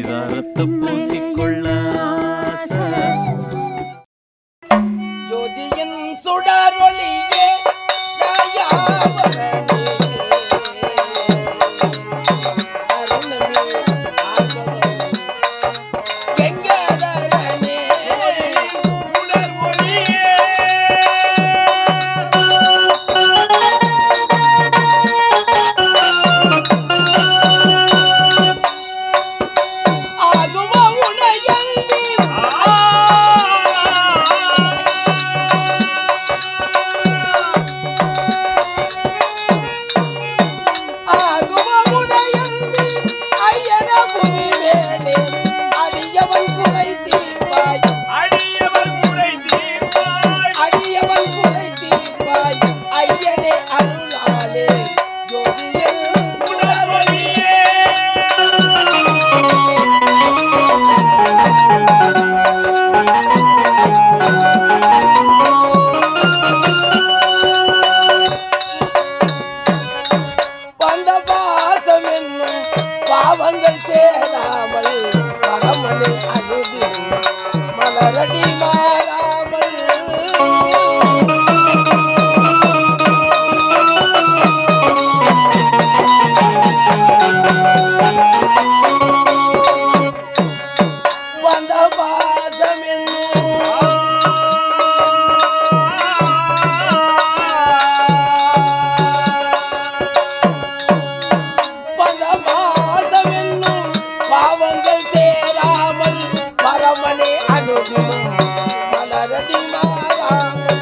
பரிதாரத்தை பூசிக்கொள்ள ஜோதியின் சுடரொளியே பாவங்கள் சேராமல் பரமனை அழுது மலரடி மாறாமல் வந்த பாசம் பாவங்கள் சேராமல் பரமனே அனுதினும் மலரடி மாறாமல்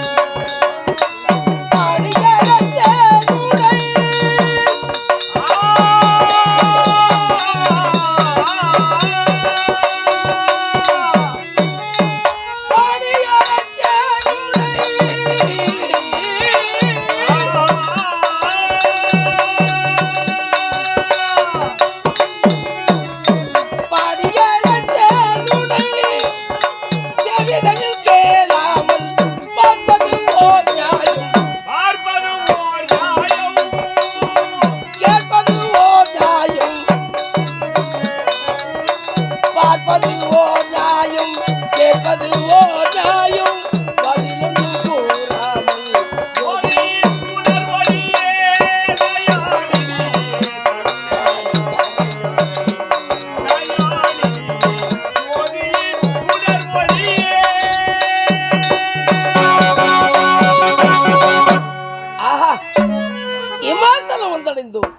இமாசலம் வந்தடைந்தோம்.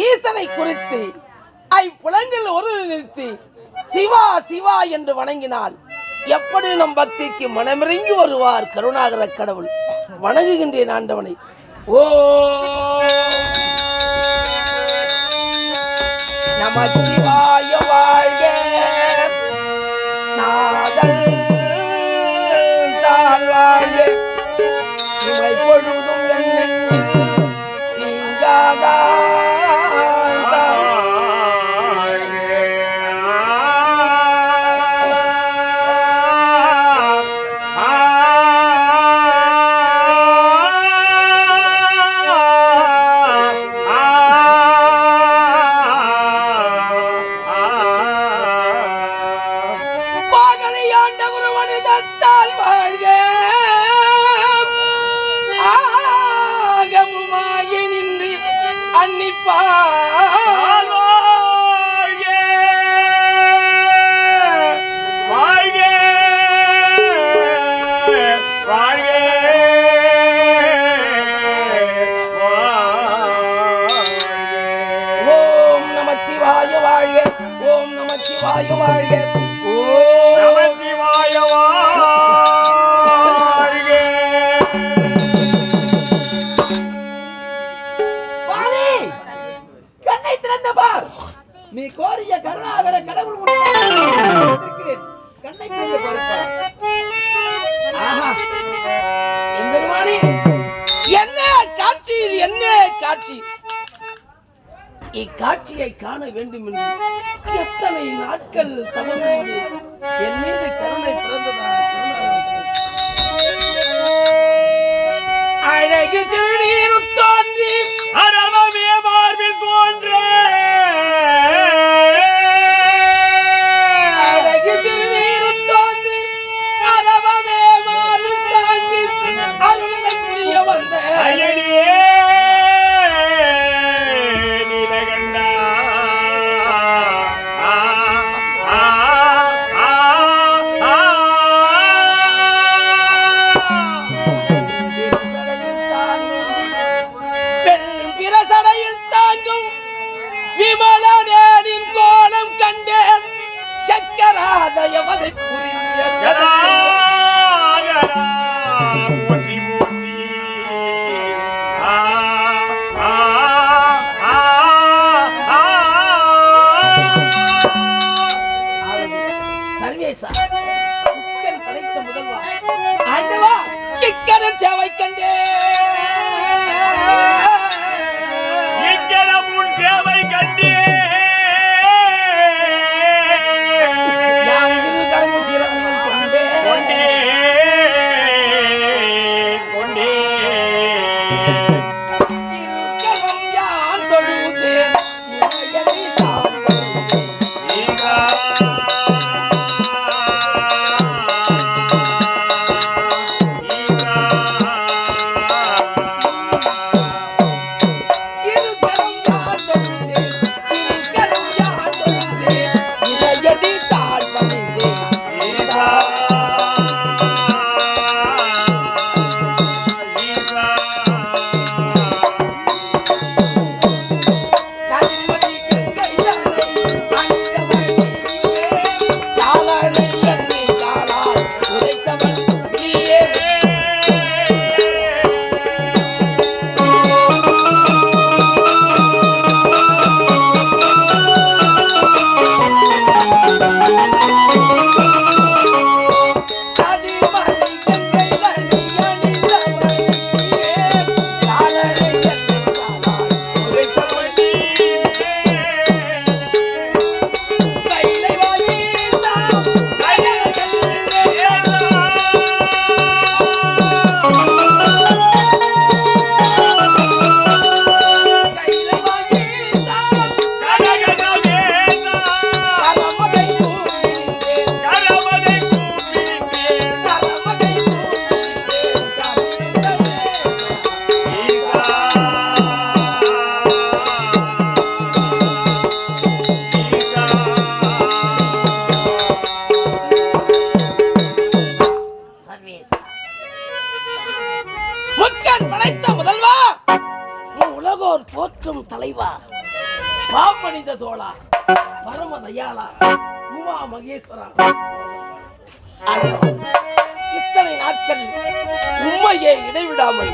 ஈசனை குறித்து ஐப்புலங்கள் ஒரு நிறுத்தி சிவா சிவா என்று வணங்கினால் எப்படி நம் பக்திக்கு மனமிறங்கி வருவார் கருணாகர கடவுள். வணங்குகின்றேன் ஆண்டவனை. ஓ நமச்சிவாய வாழ்க, நாதன் தான் வாழ்க, இமை பொழுதும் நீங்காதா ஓம் நமச்சிவாய வாழ்க, ஓம் நமச்சிவாய வாழ்க, ஓம் நமச்சிவாய வாழ்க. வாணி, கண்ணை திறந்து பார். நீ கோரிய கருணாகர கடவுள் கண்ணை திறந்து பாருப்பா. ஆஹா, எம்பெருமானே, என்ன காட்சி, என்ன காட்சி! இக்காட்சியை காண வேண்டும் என்று எத்தனை நாட்கள் தவறு என் மீது கருணை பிறந்ததாக அழகு திடீர் தோன்றி அரவமே மார்பில் தோன்ற இங்கடன் சேவை கண்டே சேவை கண்டே போற்றும் தலைவா, பாமனித தோழா, பரம தயாளா, உமா மகேஸ்வரா, இத்தனை நாட்கள் உண்மையை இடைவிடாமல்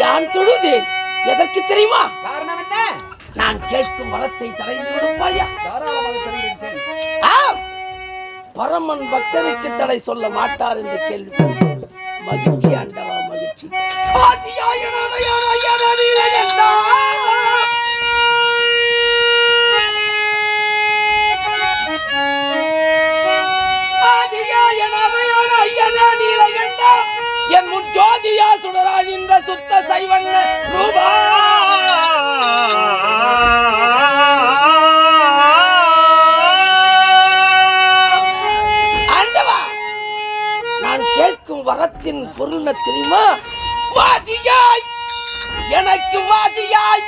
யான் தொழுதேன். எதற்கு தெரியுமா? காரணம் என்ன? நான் கேட்கும் வரத்தை தடைந்து விடுப்பாயா? தாராளமாக தருகிறேன். ஆம், பரமன் பக்தருக்கு தடை சொல்ல மாட்டார் என்று கேள்வி. மகிழ்ச்சி ஆண்டவா, மகிழ்ச்சி. என் முன் ஜோதியா சுடரா நின்ற சுத்த சைவண்ண ரூபா ஆண்டவா, நான் கேட்கும் வரத்தின் பொருள் தெரியுமா? வாதியாய், எனக்கு வாதியாய்,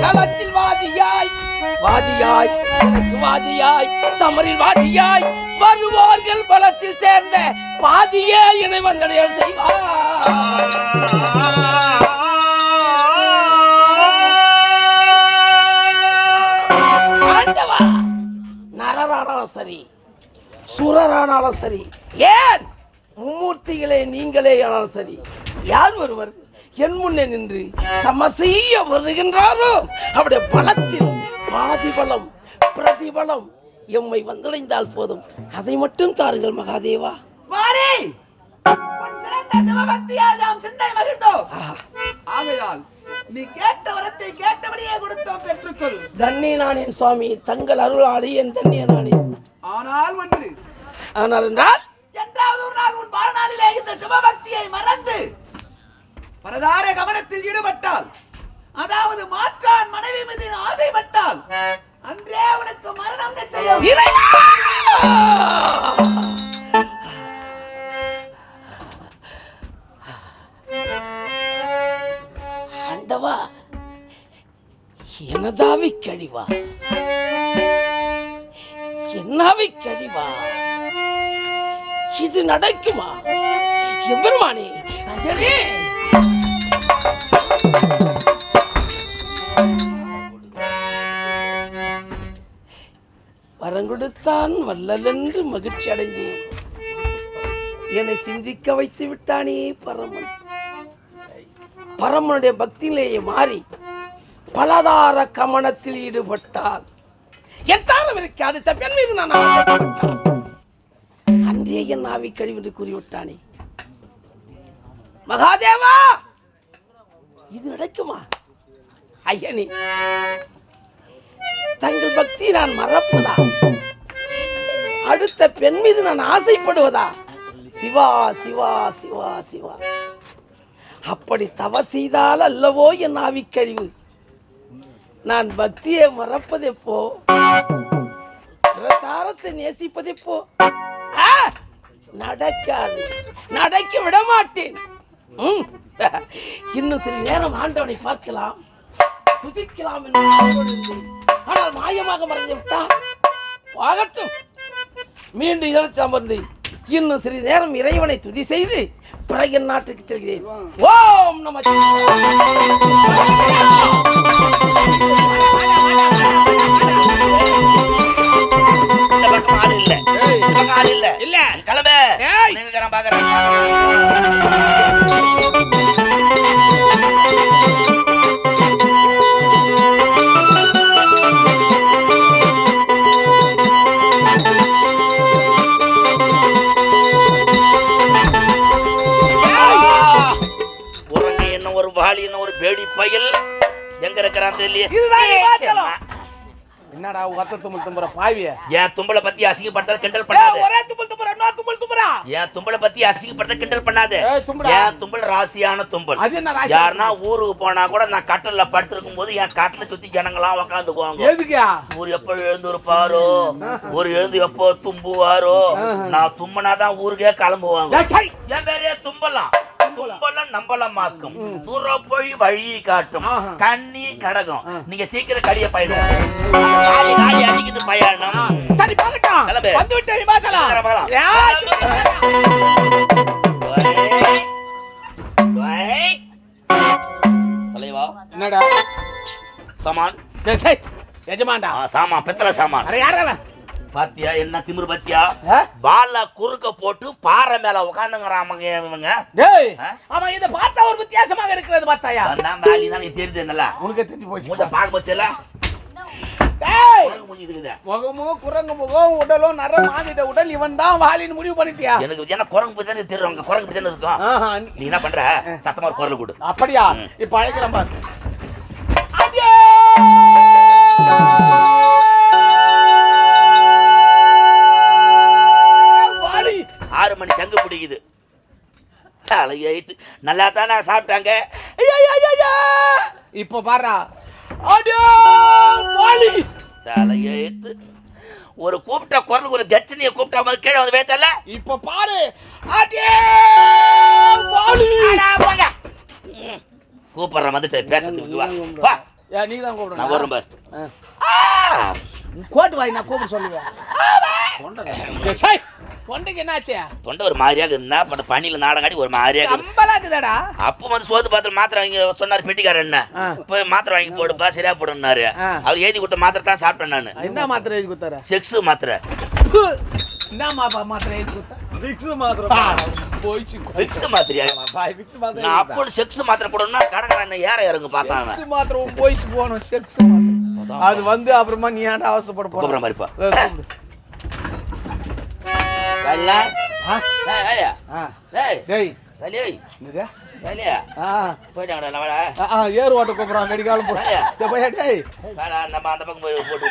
களத்தில் வாதியாய், வாதியாய், எனக்கு வாதியாய், சமரில் வாதியாய், வருவோர்கள் பலத்தில் சேர்ந்த பாதியே இணை வந்தடைய செய்வார். ஆண்டவா, நரரானாலும் சரி, சுரரானாலும் சரி, ஏன் மும்மூர்த்திகளே நீங்களே ஆனாலும் சரி, யார் ஒருவர் என் முன்னே நின்று சமசெய்ய வருகின்றாரோ அவருடைய பலத்தில் பாதி பலம் பிரதிபலம் எம்மை வந்தடைந்தால் போதும். அதை மட்டும் தாருங்கள் மகாதேவா. வாரி, உன் சிறந்த சிவபக்தியால் நாம் சிந்தை மகிழ்ந்தோம். ஆகையால் நீ கேட்ட வரத்தை கேட்டபடியே கொடுத்தோம், பெற்றுக்கொள். தண்ணி நானேன் சுவாமி, தங்கள் அருளாடி என் தண்ணிய நானே. ஆனால் ஒன்று, ஆனால் என்றால் என்றாவது ஒரு நாள் உன் வாழ்நாளிலே இந்த சிவபக்தியை மறந்து பரதார கவனத்தில் ஈடுபட்டால், அதாவது மாற்றான் மனைவி மீது ஆசைப்பட்டால், அன்றே உனக்கு மரணம் நிச்சயம். இறைவா! ஆண்டவா, எனதாவி கழிவா, என்னாவி கழிவா, இது நடக்குமா? எம்பெருமானே, ஐயனே, வரங்கொடுத்தான் வல்லல் என்று மகிழ்ச்சி அடைந்தேன். என்னை சிந்திக்க வைத்து விட்டானே பரமன். பரமனுடைய பக்தியிலேயே மாறி பலதார கமனத்தில் ஈடுபட்டால் என் தாரவிற்கு அடுத்த பெண் மீது நான் ஆசைப்பட்டான். அன்றே என் ஆவி கழிவு என்று கூறிவிட்டானே. மகாதேவா, இது நடக்குமா? ஐயனே, தங்கள் பக்தி நான் மறப்பதா? அடுத்த பெண் மீது நான் ஆசைப்படுவதா? சிவா சிவா சிவா சிவா, அப்படி தவ செய்தால் அல்லவோ என் ஆவிக்கழிவு. நான் பக்தியை மறப்பதெப்போ? தாரத்தை நேசிப்பதெப்போ? நடக்காது, நடக்க விட மாட்டேன். இன்னும் சில நேரம் ஆண்டவனை பார்க்கலாம், துதிக்கலாம் என்று ஆசைப்பட்டிருந்தேன். ஆனால் மாயமாக மறைந்து விட்டா ஆகட்டும். மீண்டும் இடத்தில் அமர்ந்து இன்னும் சிறிது நேரம் இறைவனை துதி செய்து பிறகு நாட்டுக்கு செல்கிறேன். ஓம் நம பேடி பயல் எங்க இருக்கிறான் தெரியல. என்னடா ஒத்த தும்பல் தும்புற பாவிய? என் தும்பல பத்தி அசிங்கப்படுறத கிண்டல் பண்ணாத. ஒரே தும்பல் தும்புற, இன்னொரு தும்பல் தும்புறா. என் தும்பல பத்தி அசிங்கப்படுறத கிண்டல் பண்ணாத. என் தும்பல் ராசியான தும்பல். அது என்ன ராசி? யாருன்னா ஊருக்கு போனா கூட நான் கட்டல்ல படுத்திருக்கும் போது என் கட்டல சுத்தி ஜனங்களாம் உட்காந்துக்குவாங்க. எதுக்கு? ஊர் எப்ப எழுந்துருப்பாரோ, ஊர் எழுந்து எப்போ தும்புவாரோ, நான் தும்பனாதான் ஊருக்கே கிளம்புவாங்க. என் பேரே தும்பலாம். தும்பலம் நம்பலமாக்கும், துறப்பொழி வழி காட்டும், கண்ணி கடகம். நீங்க சீக்கிரம் கடிய பயணம் அடிக்குது பயணம். சரி பாக்கட்டும், வந்து விட்டேன் விமாசலா. தலைவா என்னடா சாமான்? எஜமான்டா. சாமான், பித்தளை சாமான். அட யாரா பாத்தியா என்ன திமிரு பாத்தியா? வாள குறுக்க போட்டு பாறை மேல உட்கார்ந்துங்கறாமங்க இவங்க. டேய், அவன் இத பார்த்தா ஒரு வித்தியாசமாக இருக்கிறது பார்த்தாயா? நான் வாளி தான் தெரியுது என்னல. உனக்கு தெரிஞ்சு போச்சு. முத பாக்க பத்தியல. டேய், குரங்கு மூஞ்சி இருக்குதே. முகமோ குரங்கு முகம், உடலோ நர மாதிட உடல், இவன் தான் வாளின்னு முடிவு பண்ணிட்டியா? எனக்கு என்ன குரங்கு பத்தி தானே தெரியும். குரங்கு பத்தி தானே இருக்கும். நீ என்ன பண்ற? சத்தமா ஒரு குரல் கொடு. அப்படியா? இப்ப அழைக்கிறேன் பாரு. அடே! 6 மணி சங்கு பிடிக்குது. தலையைத்து நல்லா தானே சாப்பிட்டாங்க. இப்ப பாரா. அடே வாலி, தலையைத்து ஒரு கூப்பிட்ட குரலுக்கு ஒரு கட்சனியை கூப்பிட்டா மாதிரி கீழே வந்து வேத்தல. இப்ப பாரு. அடே வாலி, போங்க. கூப்பிடுற வந்துட்டு பேசுறதுக்கு வா. வா. நீ தான் கூப்பிடு. நான் வரேன் பாரு. கோட் வாய் நான் கூப்பிட சொல்லுவேன். தொண்டைக்கு என்னாச்சு? தொண்டை ஒரு மாதிரியாக இருந்தா பட் பனியில நாடகாடி ஒரு மாதிரியாக அம்பலாக்குதாடா. அப்போ வந்து சோத்து பாத்திரம் மாத்திரை வாங்கி சொன்னார் பெட்டிக்காரர். என்ன போய் மாத்திரை வாங்கி போடுப்பா சரியா போடுனாரு. அவர் எழுதி கொடுத்த மாத்திரை தான் சாப்பிட்டேன் நானு. என்ன மாத்திரை எழுதி கொடுத்தாரு? செக்ஸ் மாத்திரை. என்ன மாத்திரை எழுதி கொடுத்தா? விக்ஸ் மாத்திரை. போய்ச்சு. விக்ஸ் மாத்திரையா? விக்ஸ் மாத்திரை. நான் அப்போ செக்ஸ் மாத்திரை போடணும்னா கடைக்காரன் என்ன ஏற இறங்கு பார்த்தாங்க. செக்ஸ் மாத்திரை போய்ச்சு போணும். செக்ஸ் மாத்திரை அது வந்து அப்புறமா நீ ஏன்டா அவசரப்பட போற? கூப்பிடுற மாதிரிப்பா. ஏறு ஓட்ட கூப்பிடுறான் மெடிக்காலும் நம்ம அந்த பக்கம் போய் போட்டு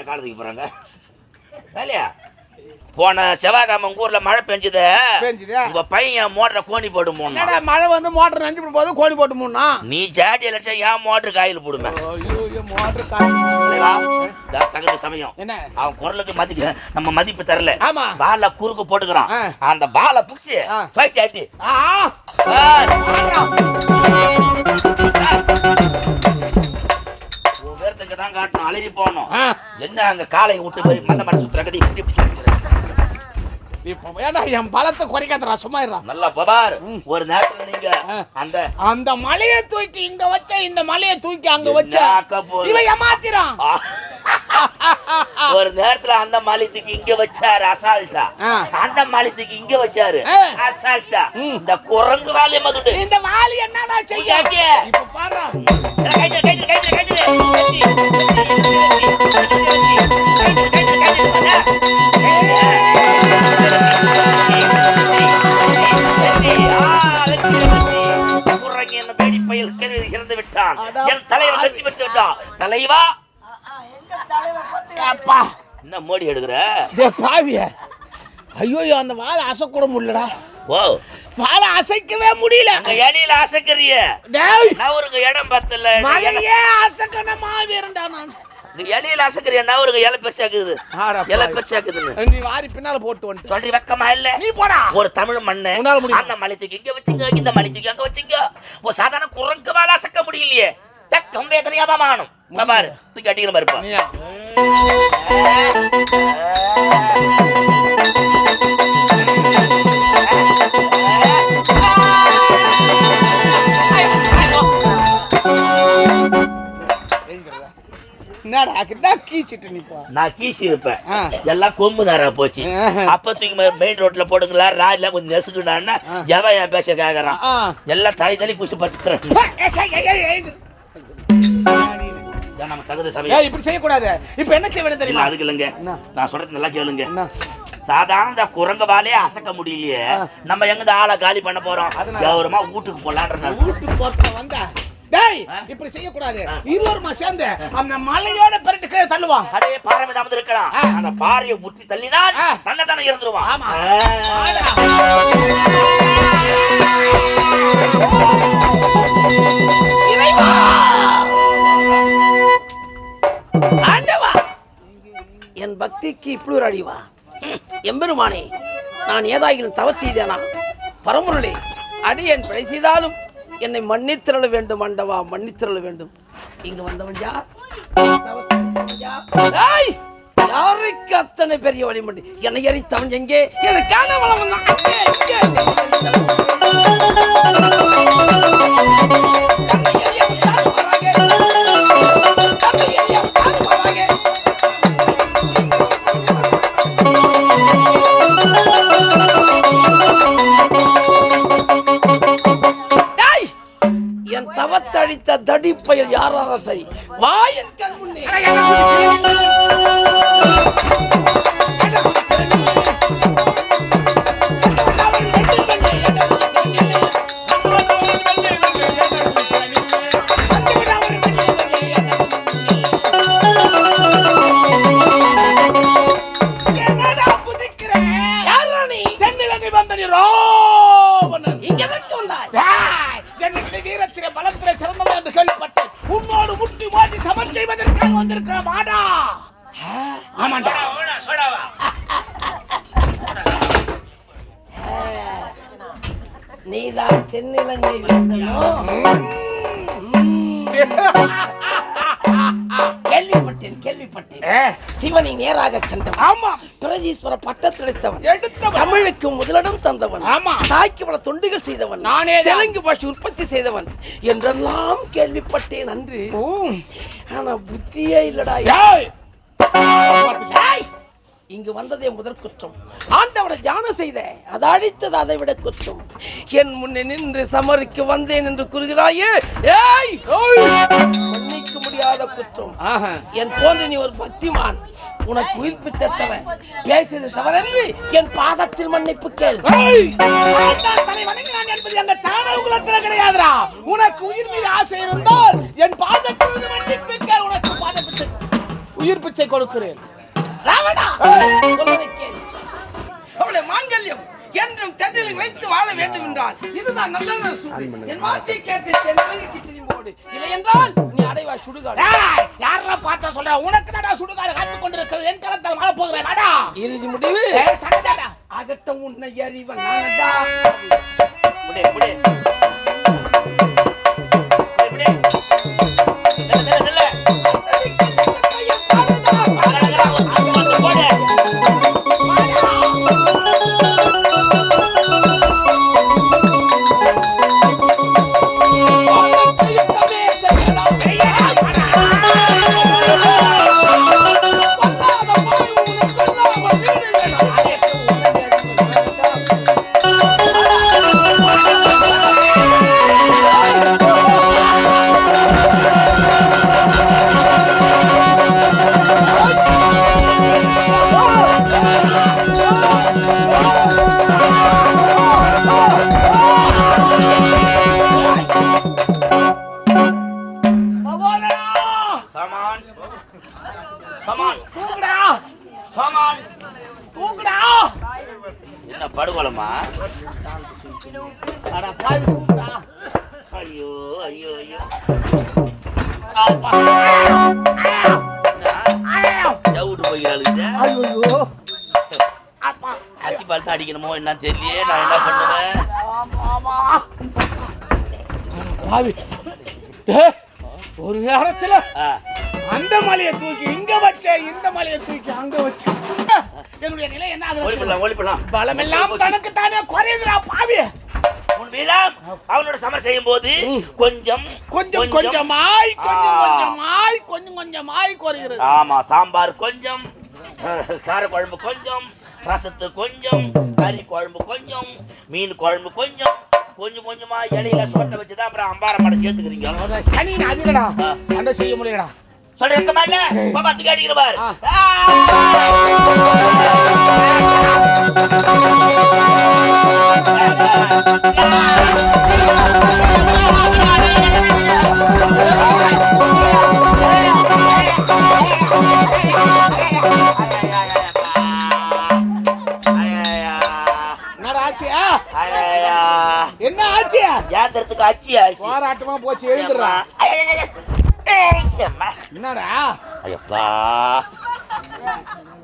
காலத்துக்கு போறாங்க. வேலையா போன செவ்வாய்க்கிழமை உங்க ஊர்ல மழை பெஞ்சது. உங்க பையன் மோட்டரை கோணி போட்டு போனா. மழை வந்து மோட்டர் நஞ்சு போது கோணி போட்டு போனா. நீ ஜாட்டி லட்சம் ஏன் மோட்டர் காயில் போடுமே? மோட்டர் காயில் தகுந்த சமயம் என்ன அவன் குரலுக்கு மதிக்க நம்ம மதிப்பு தரல. ஆமா, பால குறுக்கு போட்டுக்கிறான். அந்த பால புடிச்சு ஃபைட் ஆட்டி வேர்த்துக்கு தான் காட்டணும். அலறி போகணும். என்ன அங்க காலை விட்டு போய் மண்ண மண்ண சுத்துற கதை இப்படி பிடிச்சி இப்ப வேணா என் பலத்தை குறைக்காதடா, சும்மா இருடா. நல்லா பபார். ஒரு நேரத்துல நீங்க அந்த அந்த மலையை தூக்கி இங்க வச்ச, இந்த மலையை தூக்கி அங்க வச்ச இவன் ஏமாத்திரான். ஒரு நேரத்துல அந்த மலைத்துக்கு இங்க வச்சாரு அசால்ட்டா, அந்த மலைத்துக்கு இங்க வச்சாரு அசால்ட்டா. இந்த குரங்கு வாலிய மதுண்டு இந்த வாலி என்னடா செய்ய? இப்ப பாரு. கைது கைது கைது கைது கைது இறந்து விட்டான். என் தலைவன் வெற்றி பெற்று விட்டான். தலைவா அப்பா என்ன மோடி எடுக்கிற பாவிய? ஐயோ அந்த வாழை அசைக்கூட முடியலடா. ஓ வாழை அசைக்கவே முடியல. அங்க இடையில அசைக்கிறிய நவருங்க இடம் பத்தல. மலையே அசைக்கன மாவீரன்டா நான். இடையில அசைக்கிறிய நவருங்க இலை பெருசாக்குது. இலை பெருசாக்குதுன்னு நீ வாரி பின்னால போட்டு வந்து சொல்லி வெக்கமா இல்ல? நீ போடா. ஒரு தமிழ் மண்ணு அந்த மலைத்துக்கு இங்க வச்சுங்க, இந்த மலைத்துக்கு அங்க வச்சுங்க. ஒரு சாதாரண குரங்கு மேல அசைக்க முடியலையே. கம்பேத்தனையாமா மானும் பாரு தூக்கி அடிக்கிற மாதிரி இருப்பான். நான் கீசி இருப்பேன். எல்லாம் கொம்பு நேரா போச்சு. அப்ப தூக்கி மெயின் ரோட்ல போடுங்களா, ராயில கொஞ்சம் நெசுக்குடான்னா எவன் என் பேச கேக்குறான். எல்லாம் தலை தலை குச்சி பத்துறேன். நம்ம தகுந்த சமயம் இப்படி செய்யக்கூடாது. இப்ப என்ன செய்ய வேண்டியது தெரியுமா? அதுக்கு இல்லைங்க, நான் சொல்றது நல்லா கேளுங்க. சாதாரண குரங்க வாலே அசைக்க முடியலையே, நம்ம எங்க ஆளை காலி பண்ண போறோம்? கௌரவமா வீட்டுக்கு போலான்ற. வீட்டுக்கு போறத வந்தா டேய் இப்படி செய்ய கூடாது. இருவருமா சேர்ந்து அந்த மலையோட பெரட்டு கீழ தள்ளுவான். அதே பாறை மீது அமர்ந்து இருக்கலாம். அந்த பாறையை முத்தி தள்ளினால் தன்னை தானே இறந்துருவான். ஆமா. இறைவா ஆண்டவா, என் பக்திக்கு இப்படி ஒரு அடிவா. எம்பெருமானே, நான் ஏதாயினும் தவறு செய்தேனா? பரமுருளே, அடியேன் பிழை செய்தாலும் என்னை மன்னித்திரள வேண்டும் ஆண்டவா, மன்னித்திரள வேண்டும். இங்க வந்தவன் யார்? யாருக்கு அத்தனை பெரிய வழிமண்டி? என்னை எரித்தவன் எங்கே? எதற்கான வளம் தான்? என் தவத்தழித்த தடிப்பயல் யாராலும் சரி, வா என் கண் முன்னே. வீரத்திலே பலத்திலே சிறந்தவன் என்று கேள்விப்பட்டேன். உன்னோடு முட்டி மாட்டி சமன் செய்வதற்காக வந்திருக்கிற மாடா. ஆமாண்டா. நீதான் தென்னிலங்கை வேந்தனோ? கேள்விப்பட்டேன். சிவனை நேராக கண்டவன். ஆமா. பிரதீஸ்வர பட்டத்தளித்தவன். தமிழுக்கு முதலிடம் தந்தவன். ஆமா. தாய்க்கு பல தொண்டுகள் செய்தவன். நானே தெலுங்கு பாஷை உற்பத்தி செய்தவன் என்றெல்லாம் கேள்விப்பட்டேன் அன்று. ஆனா புத்தியே இல்லடா. இங்கு வந்ததே முதற் குற்றம். ஆண்டவனை தியானம் செய்த அதை அழித்தது அதை விட குற்றம். என் முன்னே நின்று சமருக்கு வந்தேன் என்று கூறுகிறாயே, மன்னிக்க முடியாத குற்றம். என் போன்ற நீ ஒரு பக்திமான், உனக்கு உயிர்ப்பித்த தவன் பேசியது தவறென்று என் பாதத்தில் மன்னிப்பு கேள். கிடையாதுடா. உனக்கு உயிர் மீது ஆசை இருந்தால் என் பாதத்தில் மன்னிப்பு கேள். உனக்கு பாதத்தில் உயிர் பிச்சை கொடுக்கிறேன். ராவணா, அவளை மாங்கல்யம் என்றும் தென்னில் வைத்து வாழ வேண்டும் என்றால் இதுதான் நல்ல சூடு. என் வார்த்தை கேட்டு தென்னிலங்கைக்கு திரும்போடு, இல்லை என்றால் நீ அடைவா சுடுகாடு. யாரா பார்த்தா சொல்ற? உனக்கு நடா சுடுகாடு காத்து கொண்டிருக்கிறது. என் கரத்தால் வாழ போகிறேன். வாடா. இறுதி முடிவு சண்டடா. அகட்டம் உன்னை அறிவன் நானடா. முடே முடே முடே படுகொலமா? அட பாவி கூப்பிட்டா. ஐயோ ஐயோ ஐயோ விட்டு போய்கிறாளுங்க. ஐயோ அத்தி பால் தான் அடிக்கணுமோ என்ன தெரியலையே. நான் என்ன பண்ணுவேன்? பாவி ஒரு நேரத்துல அந்த மலையை தூக்கி இங்க வச்ச, இந்த மலையை தூக்கி அங்க வச்ச. என்னுடைய நிலை என்ன ஆகுது? ஓடிப்படலாம். பலமெல்லாம் தனக்கு தானே குறையுதுடா பாவி. உன் வீரம் அவனோட சமர் செய்யும் போது கொஞ்சம் கொஞ்சம் கொஞ்சமாய் கொஞ்சம் கொஞ்சமாய் கொஞ்சம் கொஞ்சமாய் குறைகிறது. ஆமா, சாம்பார் கொஞ்சம், கார குழம்பு கொஞ்சம், ரசத்து கொஞ்சம், கறி குழம்பு கொஞ்சம், மீன் குழம்பு கொஞ்சம், கொஞ்சம் கொஞ்சமா இடையில சோட்டை வச்சுதான் அப்புறம் அம்பார மாட சேர்த்துக்கிறீங்க. சனி அதிகடா, சண்டை செய்ய முடியலடா. சொல்றேன் இல்ல பாத்து கேட்டுக்கிற பாரு. என்ன ஆச்சு? ஏந்திரத்துக்கு ஆச்சியா போராட்டமா போச்சு. எழுந்துடுறா. என்னடா ஐயப்பா,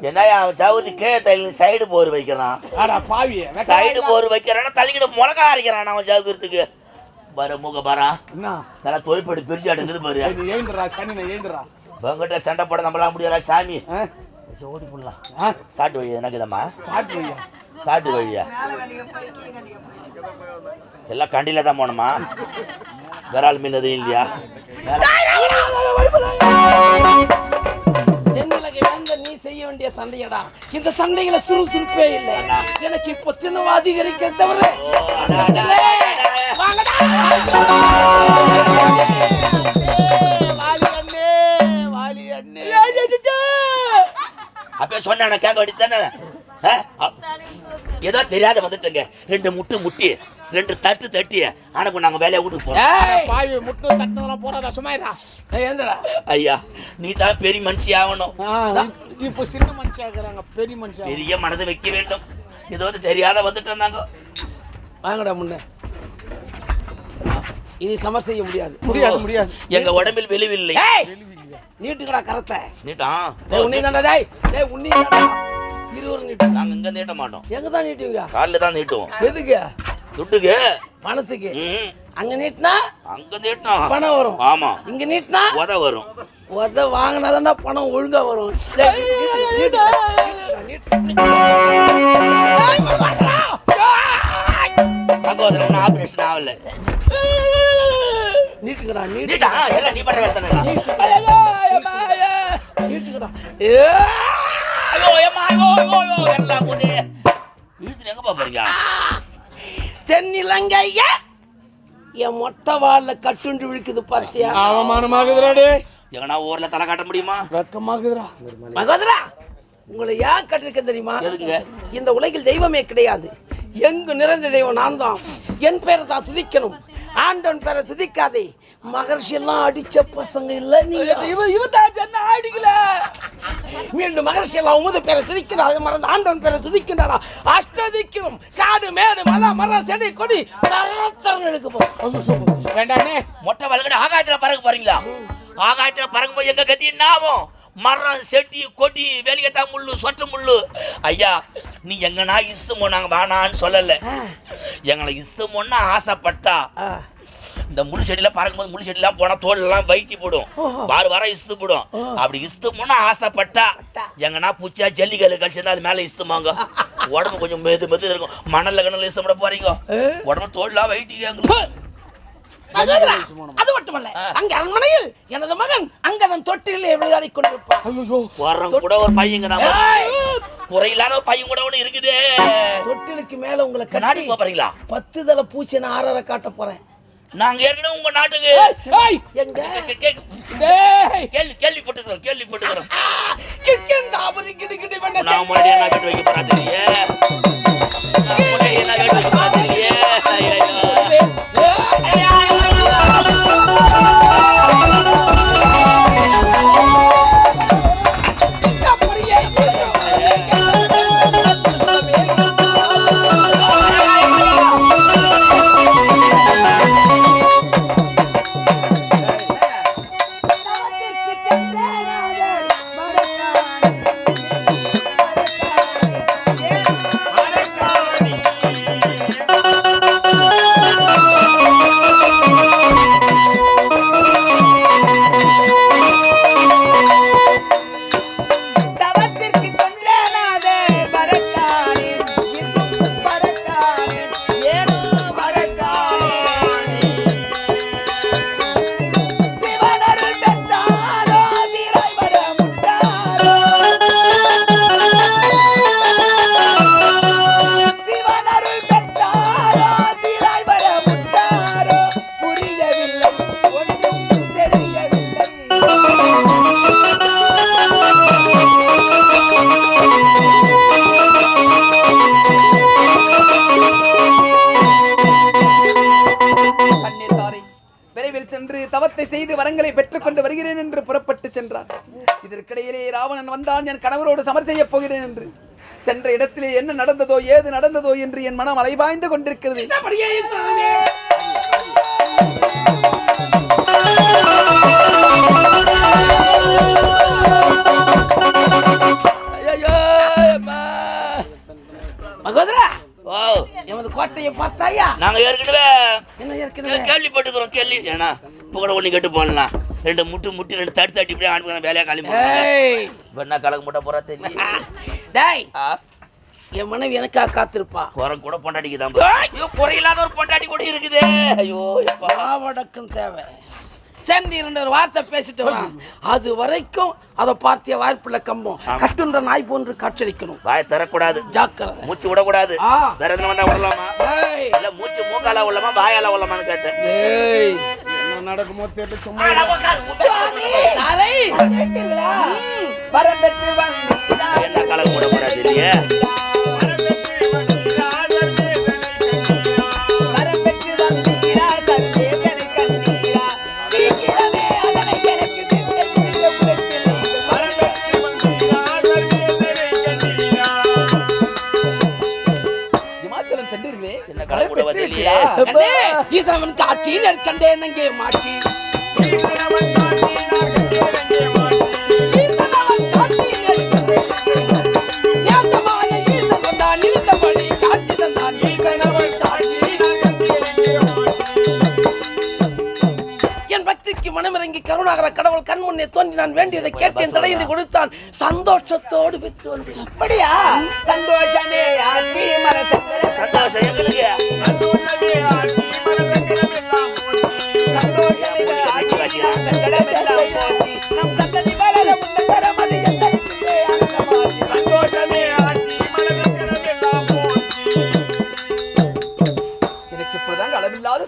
என்னையா சவுதி கேட்ட சைடு போர் வைக்கிறான். பாவி சைடு போர் வைக்கிறான், தள்ளிக்கிட்டு மிளகா அரைக்கிறான் அவன் சவுக்கிறதுக்கு. பாரு மூக்க பாரா, நல்லா தொழிற்படி பிரிச்சு அடுக்குது பாரு. எழுந்துடுறா சனி, எழுந்துடுறா. உங்ககிட்ட சண்டை போட நம்மளால முடியாதா சாமி? ஓடி போடலாம். சாட்டு வழி எனக்குதம்மா. சாட்டு வழியா எல்லாம் கண்டில தான் போனோமா? விரால் மீன் எதுவும் இல்லையா? தென்னிலகை வந்த நீ செய்ய வேண்டிய சண்டையடா. இந்த சண்டைகளை சுறுசுறுப்பே இல்லை. எனக்கு இப்போ தினமும் அதிகரிக்க தவிர அப்ப சொன்ன கேட்க வேண்டியதானே? ஏதோ தெரியாத வந்துட்டங்க. 2 முட்டு முட்டி 2 தட்டு தட்டி ஆனா நாங்க வேலையை வீட்டுக்கு போறோம். முட்டு தட்டுனதெல்லாம் போறாதா? சும்மாயிரா. ஐயா, நீ தான் பெரிய மனுஷி ஆகணும். இப்ப சின்ன மனுஷி ஆகுறாங்க, பெரிய மனுஷி. பெரிய மனதை வைக்க வேண்டும். ஏதோ தெரியாத வந்துட்டு இருந்தாங்க. வாங்கடா முன்ன. இது சமர் செய்ய முடியாது. முடியாது. எங்க உடம்பில் வெளிவில்லை. நீட்டுக்கடா கரத்தை. நீட்டான். உன்னி தாண்டா டேய். டேய் உன்னி தாண்டா. இருவர் நீட்டு. நாங்க இங்க நீட்ட மாட்டோம். எங்க தான் நீட்டுவீங்க? கால்ல தான் நீட்டுவோம். எதுக்கு? துட்டுக்கு, பணத்துக்கு. அங்க நீட்னா அங்க நீட்டா பணம் வரும். ஆமா. இங்க நீட்னா உத வரும். உத வாங்கினாதான்டா பணம் ஒழுங்கா வரும். பகவதரம்னா ஆபரேஷன் ஆகல. நீட்டுக்கடா நீட்டா எல்லாம் நீ பண்ற வேலை தானே. நீட்டுக்கடா. ஐயோ ஏமா ஐயோ ஐயோ எல்லாம் போதே. இழுத்து எங்க போறீங்க? தென்னிலங்கைய என் மொட்டை வால்ல கட்டுண்டு விழுக்குது பாத்தியா? அவமானமாகுதுடா டேய். எங்கனா ஊர்ல தலை காட்ட முடியுமா? வெக்கமாகுதுடா. மகோதரா, உங்களை ஏன் கட்டிருக்கேன் தெரியுமா? எதுக்குங்க? இந்த உலகில் தெய்வமே கிடையாது. எங்கு நிறைந்த தெய்வம் நான் தான். என் பேரை தான் துதிக்கணும். ஆண்டவன் பேரை துதிக்காதே. மகர்ஷி எல்லாம் அடிச்ச பசங்க இல்ல நீ. அடிக்கல. மீண்டும் மகர்ஷி எல்லாம் உமது பேரை துதிக்கிறார், மறந்து ஆண்டவன் பேரை துதிக்கிறாரா? அஷ்டதிக்கும் காடு மேடு மலை மரம் செடி கொடி தரத்தரன் எடுக்க போ. வேண்டானே. மொட்டை வளர்க்கட ஆகாயத்துல பறக்க போறீங்களா? ஆகாயத்துல பறக்கும் போது எங்க கதி என்ன ஆகும்? மரம் செட்டி கொடி வேலிகத்தா முள்ளு சொட்ட முள்ளு. ஐயா, நீ எங்கன்னா இஸ்துமோ நாங்க வேணான்னு சொல்லல. எங்களை இஸ்துமோன்னு ஆசைப்பட்டா இந்த முள் செடியில பறக்கும்போது முள் செடிலாம் போனா தோல் எல்லாம் வைட்டி போடும், வார இஸ்து போடும். அப்படி இஸ்துமோன்னு ஆசைப்பட்டா எங்கன்னா பூச்சா ஜல்லிக்கல்லு கழிச்சுன்னா அது மேல இஸ்துமாங்க. உடம்பு கொஞ்சம் மெது மெது இருக்கும். மணல்ல கணல இஸ்து போட போறீங்க, உடம்பு தோல்லாம் வைட்டிங்க. அது மட்டுமல்ல, அங்க அரண்மனையில் எனது மகன் அங்கதன் தொட்டிலே விளையாடி கொண்டிருப்பான். வரம் கூட ஒரு பையங்க நாம குறையில்லாத ஒரு பையன் கூட ஒண்ணு இருக்குது. தொட்டிலுக்கு மேல உங்களை கட்டி போறீங்களா? 10 தலை பூச்சி நான் 6 காட்ட போறேன். நாங்க ஏற்கனவே உங்க நாட்டுக்கு எங்க கேள்வி போட்டுக்கிறோம். நான் முன்னாடி என்ன கேட்டு வைக்க போறா தெரியல. என்ன கேட்டு வைக்க போறா தெரியல. அதாவது தவத்தை செய்து வரங்களை பெற்றுக்கொண்டு வருகிறேன் என்று புறப்பட்டு சென்றார். இதற்கிடையிலே ராவணன் வந்தான், என் கணவரோடு சமர் செய்ய போகிறேன் என்று. சென்ற இடத்திலே என்ன நடந்ததோ ஏது நடந்ததோ என்று என் மனம் அலைபாய்ந்து கொண்டிருக்கிறது. மகோதரா, எமது கோட்டையை பார்த்தாயா? நாங்க ஏற்கனவே என்ன ஏற்கனவே கேள்விப்பட்டுக்கிறோம். கேள்வி ஏன்னா புகழ ஒண்ணு கேட்டு போடலாம். ரெண்டு முட்டி ரெண்டு தட்டி இப்படியே ஆண்டு வேலையா கிளம்பி என்ன கலக்க முட்டை போறா தெரியும். டேய், என் மனைவி எனக்காக காத்திருப்பா. குரம் கூட பொண்டாட்டிக்குதான். ஐயோ, குறையில்லாத ஒரு பொண்டாட்டி கூட இருக்குது. ஐயோ, வடக்கும் தேவை. சென்று ஒரு வார்த்தை பேசிட்டு வா. அது வரைக்கும் அதை பார்த்திய வாய்ப்புள்ள கம்பம் கட்டுன்ற நாய் போன்று காட்சியளிக்கணும். வாயை தரக்கூடாது, ஜாக்கிரதை. மூச்சு விடக்கூடாது. வேற எதுவும் வந்தா விடலாமா? இல்ல மூச்சு மூக்கால உள்ளமா வாயால உள்ளமான்னு கேட்டேன். என்ன நடக்குமோ தெரியல. சும்மா என்ன கலக்க கூட கூடாது இல்லையே. ஈசனவன் காட்சி நெற்கண்டேன் அங்கே மாட்சி. என் பக்திக்கு மனமிறங்கி கருணாகர கடவுள் கண் முன்னே தோன்றி நான் வேண்டியதை கேட்டேன், தடையின்றி கொடுத்தான். சந்தோஷத்தோடு பெற்று வந்தேன். அப்படியா? சந்தோஷமே ஆச்சி சந்தோஷம் எங்களுக்கு.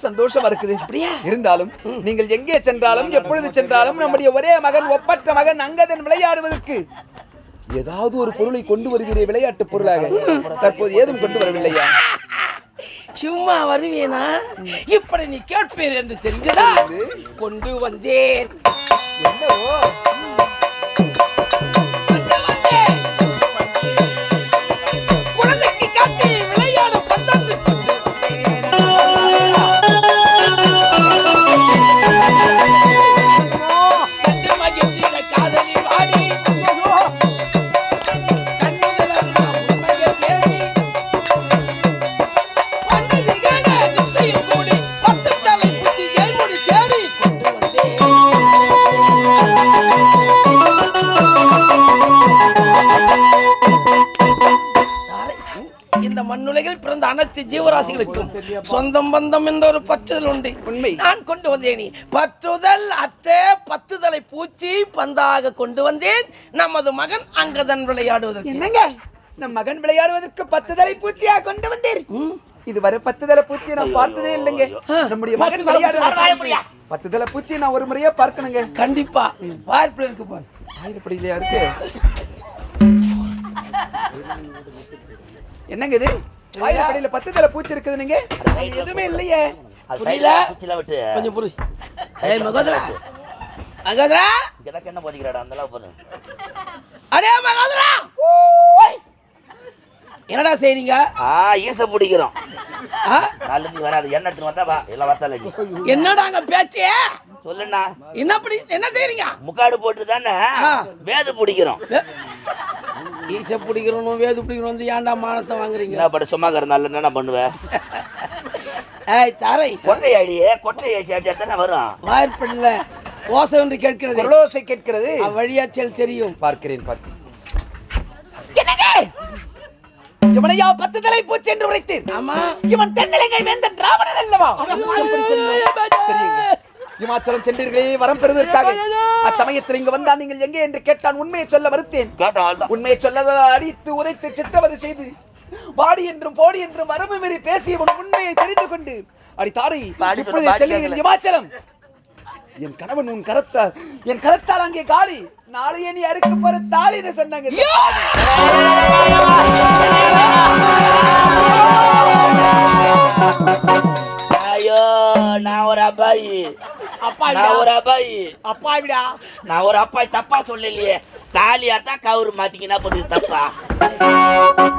சந்தோஷம் இருக்குது. இருந்தாலும் நீங்கள் எங்கே சென்றாலும் எப்பொழுது சென்றாலும் நம்முடைய ஒரே மகன் ஒப்பற்ற மகன் அங்கதன் விளையாடுவதற்கு ஏதாவது ஒரு பொருளை கொண்டு வருகிறே, விளையாட்டு பொருளாக. தற்போது ஏதும் கொண்டு வரவில்லையா? சும்மா வருவேனா? இப்படி நீ கேட்பேன் என்று தெரிஞ்சதா கொண்டு வந்தேன். என்னவோ குழந்தைக்கு காட்டி விளையாட பந்தன்று கொண்டு வந்தேன். கண்டு மகிழ்ந்திட காதலி வாடி கண்ணுதலெல்லாம் உண்மையை தேடி பண்டிதிகள நிச்சயில் கூடி 10 தலை பூச்சி ஏழ்முடி தேடி கொண்டு வந்தேன். இந்த மண்ணுலகில் பிறந்த அனைத்து ஜீவராசிகளுக்கும் சொந்தம் பந்தம் என்ற ஒரு பற்றுதல் உண்டு. உண்மை. நான் கொண்டு வந்தேன். பற்றுதல் அற்றே 10 தலை பூச்சி பந்தாக கொண்டு வந்தேன். நமது மகன் அங்கதன் விளையாடுவதற்கு. என்னங்க, நம் மகன் விளையாடுவதற்கு 10 தலை பூச்சியா கொண்டு வந்தீர்? இதுவரை 10 தலை பூச்சியை நான் பார்த்ததே இல்லைங்க. நம்முடைய மகன் விளையாடுவதற்கு 10 தலை பூச்சியை நான் ஒரு முறையா பார்க்கணுங்க. கண்டிப்பா வாய்ப்பு இருக்கு. பாரு, ஆயிரப்படியிலையா இருக்கு. என்னங்க இது? ஆயிரப்படியில 10 தலை பூச்சி இருக்குது. நீங்க எதுவுமே இல்லையே. புரியல? விட்டு கொஞ்சம் புரி. ஏய் மகோதரா, மகோதரா என்ன போதிக்கிறாடா அந்த அளவு பண்ணு. அடே மகோதரா, என்னடா செய்றீங்க? ஈச பிடிக்கிறோம். காலேஜ் வராது, என்ன எடுத்து வந்தா வா, எல்லாம் வத்தால. என்னடா அங்க பேச்சு? சொல்லுண்ணா. என்ன செய்றீங்க? முக்காடு போட்டு தானே வேது பிடிக்கிறோம். ஈச பிடிக்கிறோம் வேது பிடிக்கிறோம் வந்து ஏன்டா மானத்தை வாங்குறீங்க? என்ன பட சும்மா இருந்தாலும் என்ன பண்ணுவேன்? ஏய் தாரை, கொட்டை ஐடியே கொட்டை ஐடியா தானே வரும். வாய்ப்பு இல்ல, ஓசை ஒன்று கேட்கிறது. ஓசை கேட்கிறது. வழியாச்சல் தெரியும். பார்க்கிறேன். இவனையா 10 தலை பூச்சி என்று உரைத்தீர்? ஆமா. இவன் தென்னிலங்கை வேந்தன் ராவணன் அல்லவா? தெரியுங்க. இமாச்சலம் சென்றீர்களே வரம் பெறுவதற்காக. அச்சமயத்தில் இங்கு வந்தான். நீங்கள் எங்கே என்று கேட்டான். உண்மையை சொல்ல மறுத்தேன். உண்மையை சொல்லதால் அடித்து உரைத்து சித்திரவதை செய்து வாடி என்றும் போடி என்றும் வரம்பு மீறி பேசியவன் உண்மையை தெரிந்து கொண்டு அடி தாரை இப்பொழுது செல்லுகிறேன் இமாச்சலம். என் கணவன் உன் கரத்தால் அங்கே காலி. நாளையே நீ அறுக்க போற தாலின்னு சொன்னாங்க. ஐயோ, நான் ஒரு அப்பாயி. நான் ஒரு அப்பாயி. அப்பாவிடா. நான் ஒரு அப்பாய் தப்பா சொல்லலையே. தாலியா தான் கவுரு மாத்திக்கினா போகுது தப்பா.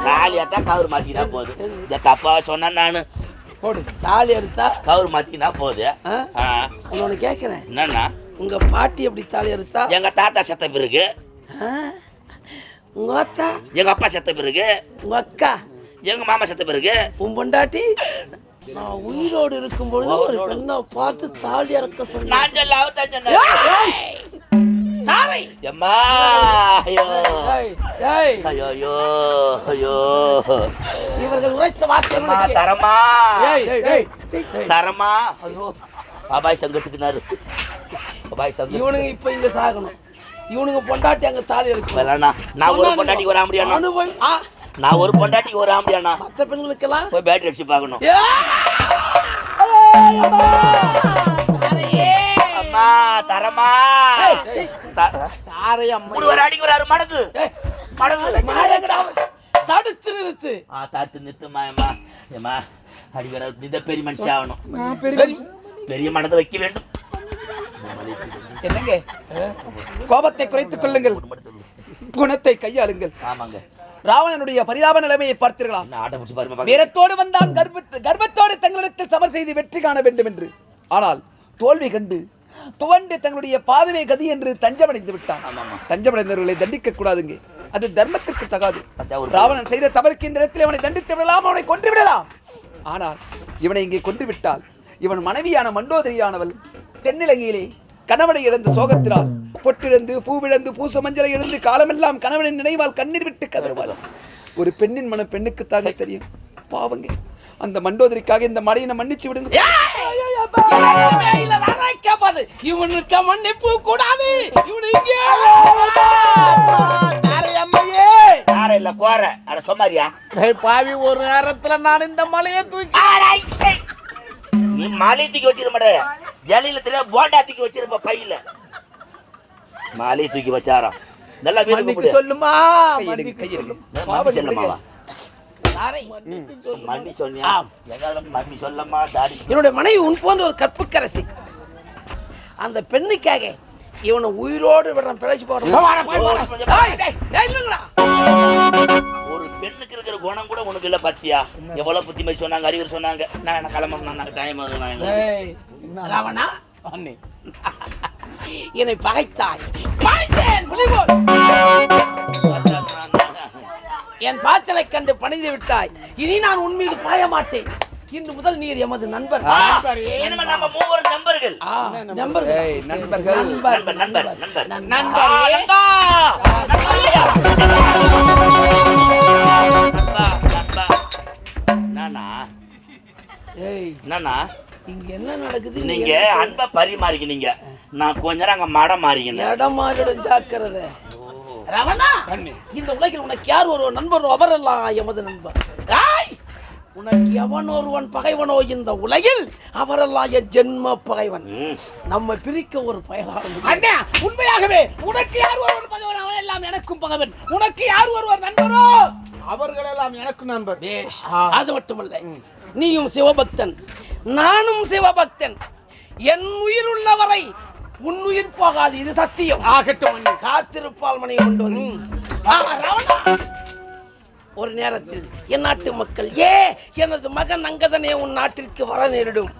தாலியா தான் கவுரு மாத்திக்கினா போகுது. இந்த தப்பா சொன்ன நானு. போடு தாலி அறுத்தா கவுரு மாத்திக்கினா போகுது. உன்னொன்னு கேட்கிறேன். என்னன்னா உங்க பாட்டி எப்படி தாலி அறுத்தா? எங்க தாத்தா செத்த பிறகு. உங்க அத்தா? எங்க அப்பா செத்த பிறகு. உங்க அக்கா? எங்க மாமா செத்த பிறகு. உன் பொண்டாட்டி? நான் உயிரோடு இருக்கும்பொழுது ஒரு பெண்ணை பார்த்து தாலி அறுக்க சொன்னேன். நான் சொல்லாவ தஞ்ச தாரை. அம்மா ஐயோ ஐயோ ஐயோ ஐயோ. இவர்கள் உரைத்த வார்த்தை தரமா தரமா. ஐயோ அபாய் சங்கத்துக்குனாரு. அபாய் சங்க. இவனுங்க இப்ப இங்க சாகணும். இவனுங்க பொண்டாட்டி அங்க தாலி அறுக்க. நான் ஒரு பொண்டாட்டிக்கு வர முடியாது. நான் ஒரு பொண்டாட்டிக்கு வர முடியாண்ணா. மற்ற பெண்களுக்கெல்லாம் போய் பேட்டரி அடிச்சு பார்க்கணும். அம்மா தரமா ஒரு அடிக்கு ஒரு மடங்கு தடுத்து நிறுத்து. தடுத்து நிறுத்துமா ஏமா அடிக்கிற இந்த பெரிய மனுஷன் ஆகணும். பெரிய மனதை வைக்க வேண்டும். என்னங்க கோபத்தை குறைத்துக் கொள்ளுங்கள், குணத்தை கையாளுங்கள். ஆமாங்க. ராவணனுடைய பரிதாப நிலைமையை பார்த்தீர்களா? வீரத்தோடு வந்தான், கர்ப்பத்தோடு தங்களிடத்தில் சமர் செய்து வெற்றி காண வேண்டும் என்று. ஆனால் தோல்வி கண்டு துவண்டு தங்களுடைய பாதமே கதி என்று தஞ்சமடைந்து விட்டான். தஞ்சமடைந்தவர்களை தண்டிக்க கூடாதுங்க, அது தர்மத்திற்கு தகாது. ராவணன் செய்த தவறுக்கு இந்த இடத்தில் அவனை தண்டித்து விடலாம், அவனை கொன்று விடலாம். ஆனால் இவனை இங்கே கொன்று விட்டால் இவன் மனைவியான மண்டோதரியானவள் தென்னிலங்கையிலே கணவனை இழந்து சோகத்தினால் பொட்டிழந்து பூவிழந்து பூச மஞ்சளை இழந்து காலமெல்லாம் கணவனின் நினைவால் கண்ணீர் விட்டு கதறுவாள். ஒரு பெண்ணின் மனம் பெண்ணுக்கு தாங்க தெரியும். பாவங்க, அந்த மண்டோதரிக்காக இந்த மழையினை மன்னிச்சு விடுங்க. இவனுக்கு மன்னிப்பு கூடாது. பாவி, ஒரு நேரத்துல நான் இந்த மலையை தூக்கி நீ மாலை தூக்கி வச்சிருக்க மாட்டே, ஜலியில தெரியாது போண்டா தூக்கி வச்சிருப்ப பையில. மாலை தூக்கி வச்சாராம். நல்லா வீட்டுக்கு சொல்லுமா. என்னுடைய மனைவி உன் போன்ற ஒரு கற்புக்கரசி. அந்த பெண்ணுக்காக இவனை உயிரோடு விட பிழைச்சு போறோம். ஒரு பெண்ணுக்கு இருக்கிற குணம் கூட உனக்கு இல்ல பத்தியா? எவ்வளவு புத்திமதி சொன்னாங்க, அறிவுரை சொன்னாங்க. நான் கிளம்பணும், டைம் ராவணா, என்னை பகைத்தாய். என் பாய்ச்சலை கண்டு பணிந்து விட்டாய். இனி நான் உன் மீது பாய மாட்டேன். இன்று முதல் நீர் எமது நண்பர். நம்ம மூவர் நண்பர்கள். இங்க என்ன நடக்குது? நீங்க அன்பை பரிமாறிக்கினீங்க, நான் கொஞ்ச நேரம் அங்க மடம் மாறிக்கினேன். இடம் மாறிடும், ஜாக்கிரதை. ரவணா, இந்த உலகில் உனக்கு யார் ஒரு நண்பரோ அவரெல்லாம் எமது நண்பர். உனக்கு எவன் ஒருவன் பகைவனோ இந்த உலகில் அவரெல்லாம் என் ஜென்ம பகைவன். நம்ம பிரிக்க ஒரு அண்ணா, உண்மையாகவே உனக்கு யார் ஒருவன் பகைவன் அவன் எல்லாம் எனக்கும் பகைவன். உனக்கு யார் ஒருவர் நண்பரோ அவர்கள் எல்லாம் எனக்கு நண்பர். அது மட்டுமல்ல, நீயும் சிவபக்தன், நானும் சிவபக்தன். என் உயிர் உள்ளவரை உன் உயிர் போகாது, இது சத்தியம். ஆகட்டும், காத்திருப்பால் மனை கொண்டு வந்து ஒரு நேரத்தில் என் நாட்டு மக்கள் எனது மகன் அங்கதனே உன் நாட்டிற்கு வர நேரிடும்.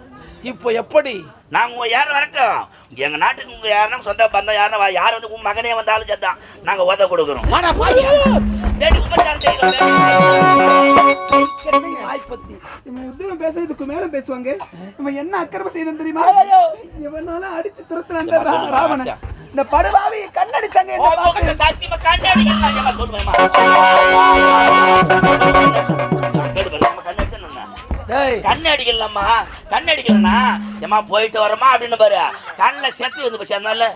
இப்போ எப்படி? நாங்க யாரும் வரட்டும், எங்க நாட்டுக்கு உங்க யாரும் சொந்த பந்தம் யாரும் யார் வந்து உன் மகனே வந்தாலும் சேர்த்தான் நாங்க உதவ கொடுக்குறோம். பேசுறதுக்கு மேல பேசுவாங்க. இவன் என்ன அக்கிரமம் செய்தான் தெரியுமா? இவனால அடிச்சு துரத்துறான் ராவணன். இந்த படுவாவி கண்ணடிச்சாங்க. சாத்தியமா கண்ணடிக்கலாம் சொல்லுவேமா? கண்ணடிக்கலாமா? கண்ணடிக்கலன்னா ஏமா போயிட்டு வரமா அப்படின்னு பாரு. கண்ணில் சேர்த்து வந்து சேர்ந்தால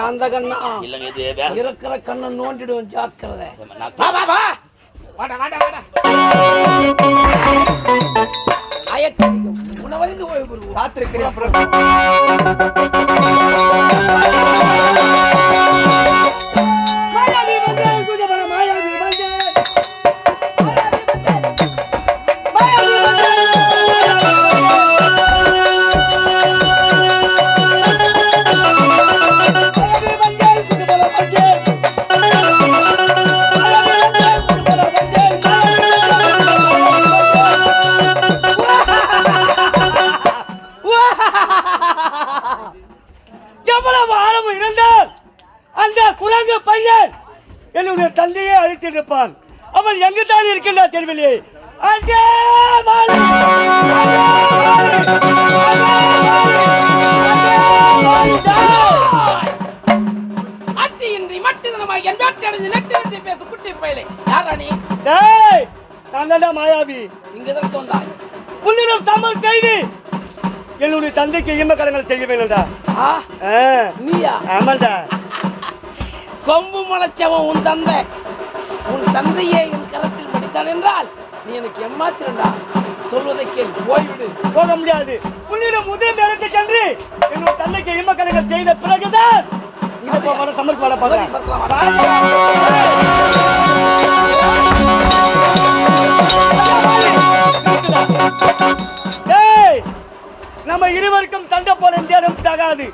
அந்த கண்ணா இல்லங்க, இது இருக்கிற கண்ணை நோண்டிடுவோம், ஜாக்கிரதை. உணவறிந்து ஓய்வு காத்திருக்கிறேன். என்னுடைய தந்தையே அழைத்திருப்பான். அவள் எங்குதான் இருக்கின்றா தெரியவில்லை. அங்கே வாழ! அட்டியின்றி மட்டிதனமாய் என் வேட்டடைந்து நெட்டி பேசும் குட்டி பயலே. யாரா நீ? டேய், நான் தான்டா மாயாவி. இங்க எதற்கு வந்தாய்? உன்னிடம் சமர் செய்து என்னுடைய தந்தைக்கு ஈமக்கலங்கள் செய்ய வேணும்டா. நீயா? ஆமாண்டா. கொம்பு முளைச்சவன் உன் தந்தை. உன் தந்தையே என் கரத்தில் முடித்தான் என்றால் நீ எனக்கு ஏமாத்திரண்டா. சொல்வதை கேள், போய்விடு. போக முடியாது. உன்னிடம் முதல் நேரத்தை சென்று என்னுடைய தந்தைக்கு ஈமக்கலங்கள் செய்த பிறகுதான் இதை போக சமருக்கு வர பார்க்கலாம். நம்ம இருவருக்கும் சண்டை போல இந்தியாவும் தகாது.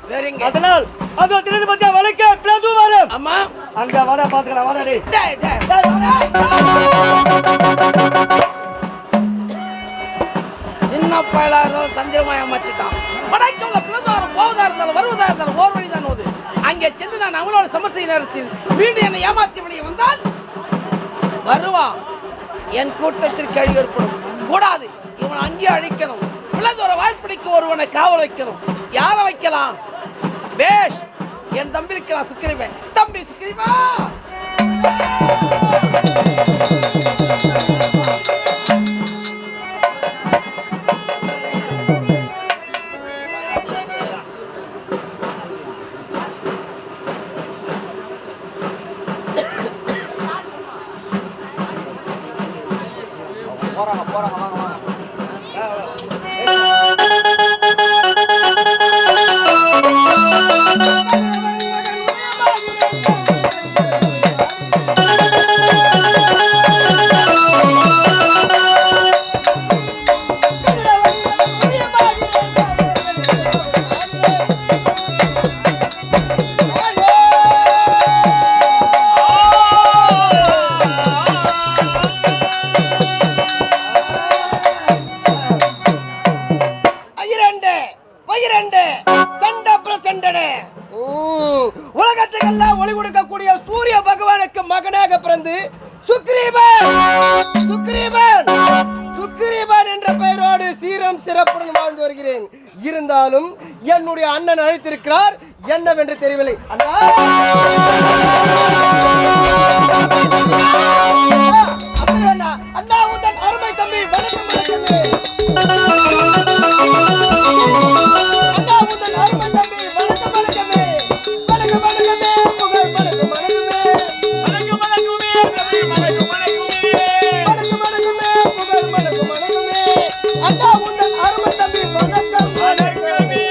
அதனால் அதோ திருது பத்தியா வளைக்க பிளது வரும். அம்மா அங்க வர பாத்துக்கலாம். வாடா டேய். சின்ன பயலா இருந்தாலும் தந்திரமா ஏமாற்றிட்டான். வடக்குள்ள பிளதுவாரம் போவதா இருந்தாலும் வருவதா இருந்தாலும் ஓர் வழிதான் போது. அங்கே சென்று நான் அவனோட சமஸ்தை நேரத்தில் மீண்டும் என்னை ஏமாற்றி வெளியே வந்தால் வருவான். என் கூட்டத்திற்கு அழிவு ஏற்படும். கூடாது, இவன் அங்கே அழிக்கணும். பிளதுவர வாய்ப்பிடிக்கு ஒருவனை காவல் வைக்கணும். யாரை வைக்கலாம்? பேஷ், என் தம்பி இருக்கிறான் சுக்கிரீவன். தம்பி சுக்கிரீவா, போறாங்க வாங்க வாங்க. உலகத்துக்கெல்லாம் ஒளி கொடுக்கக்கூடிய சூரிய பகவானுக்கு மகனாக பிறந்து சுக்கிரீவன் என்ற பெயரோடு சீரம் சிறப்புடன் வாழ்ந்து வருகிறேன். இருந்தாலும் என்னுடைய அண்ணன் அழைத்திருக்கிறார், என்னவென்று தெரியவில்லை. அண்ணா உந்தன் அருமை தம்பி வணக்கம் வணக்கமே. அண்ணா உந்தன் அருமை தம்பி வணக்கம் வணக்கமே. வணக்கம் வணக்கமே. புகழ் வணக்கம் வணக்கமே. வணக்கம் வணக்கமே. வணக்கம் வணக்கமே. புகழ் வணக்கம் வணக்கமே. அண்ணா உந்தன் அருமை தம்பி வணக்கம் வணக்கமே.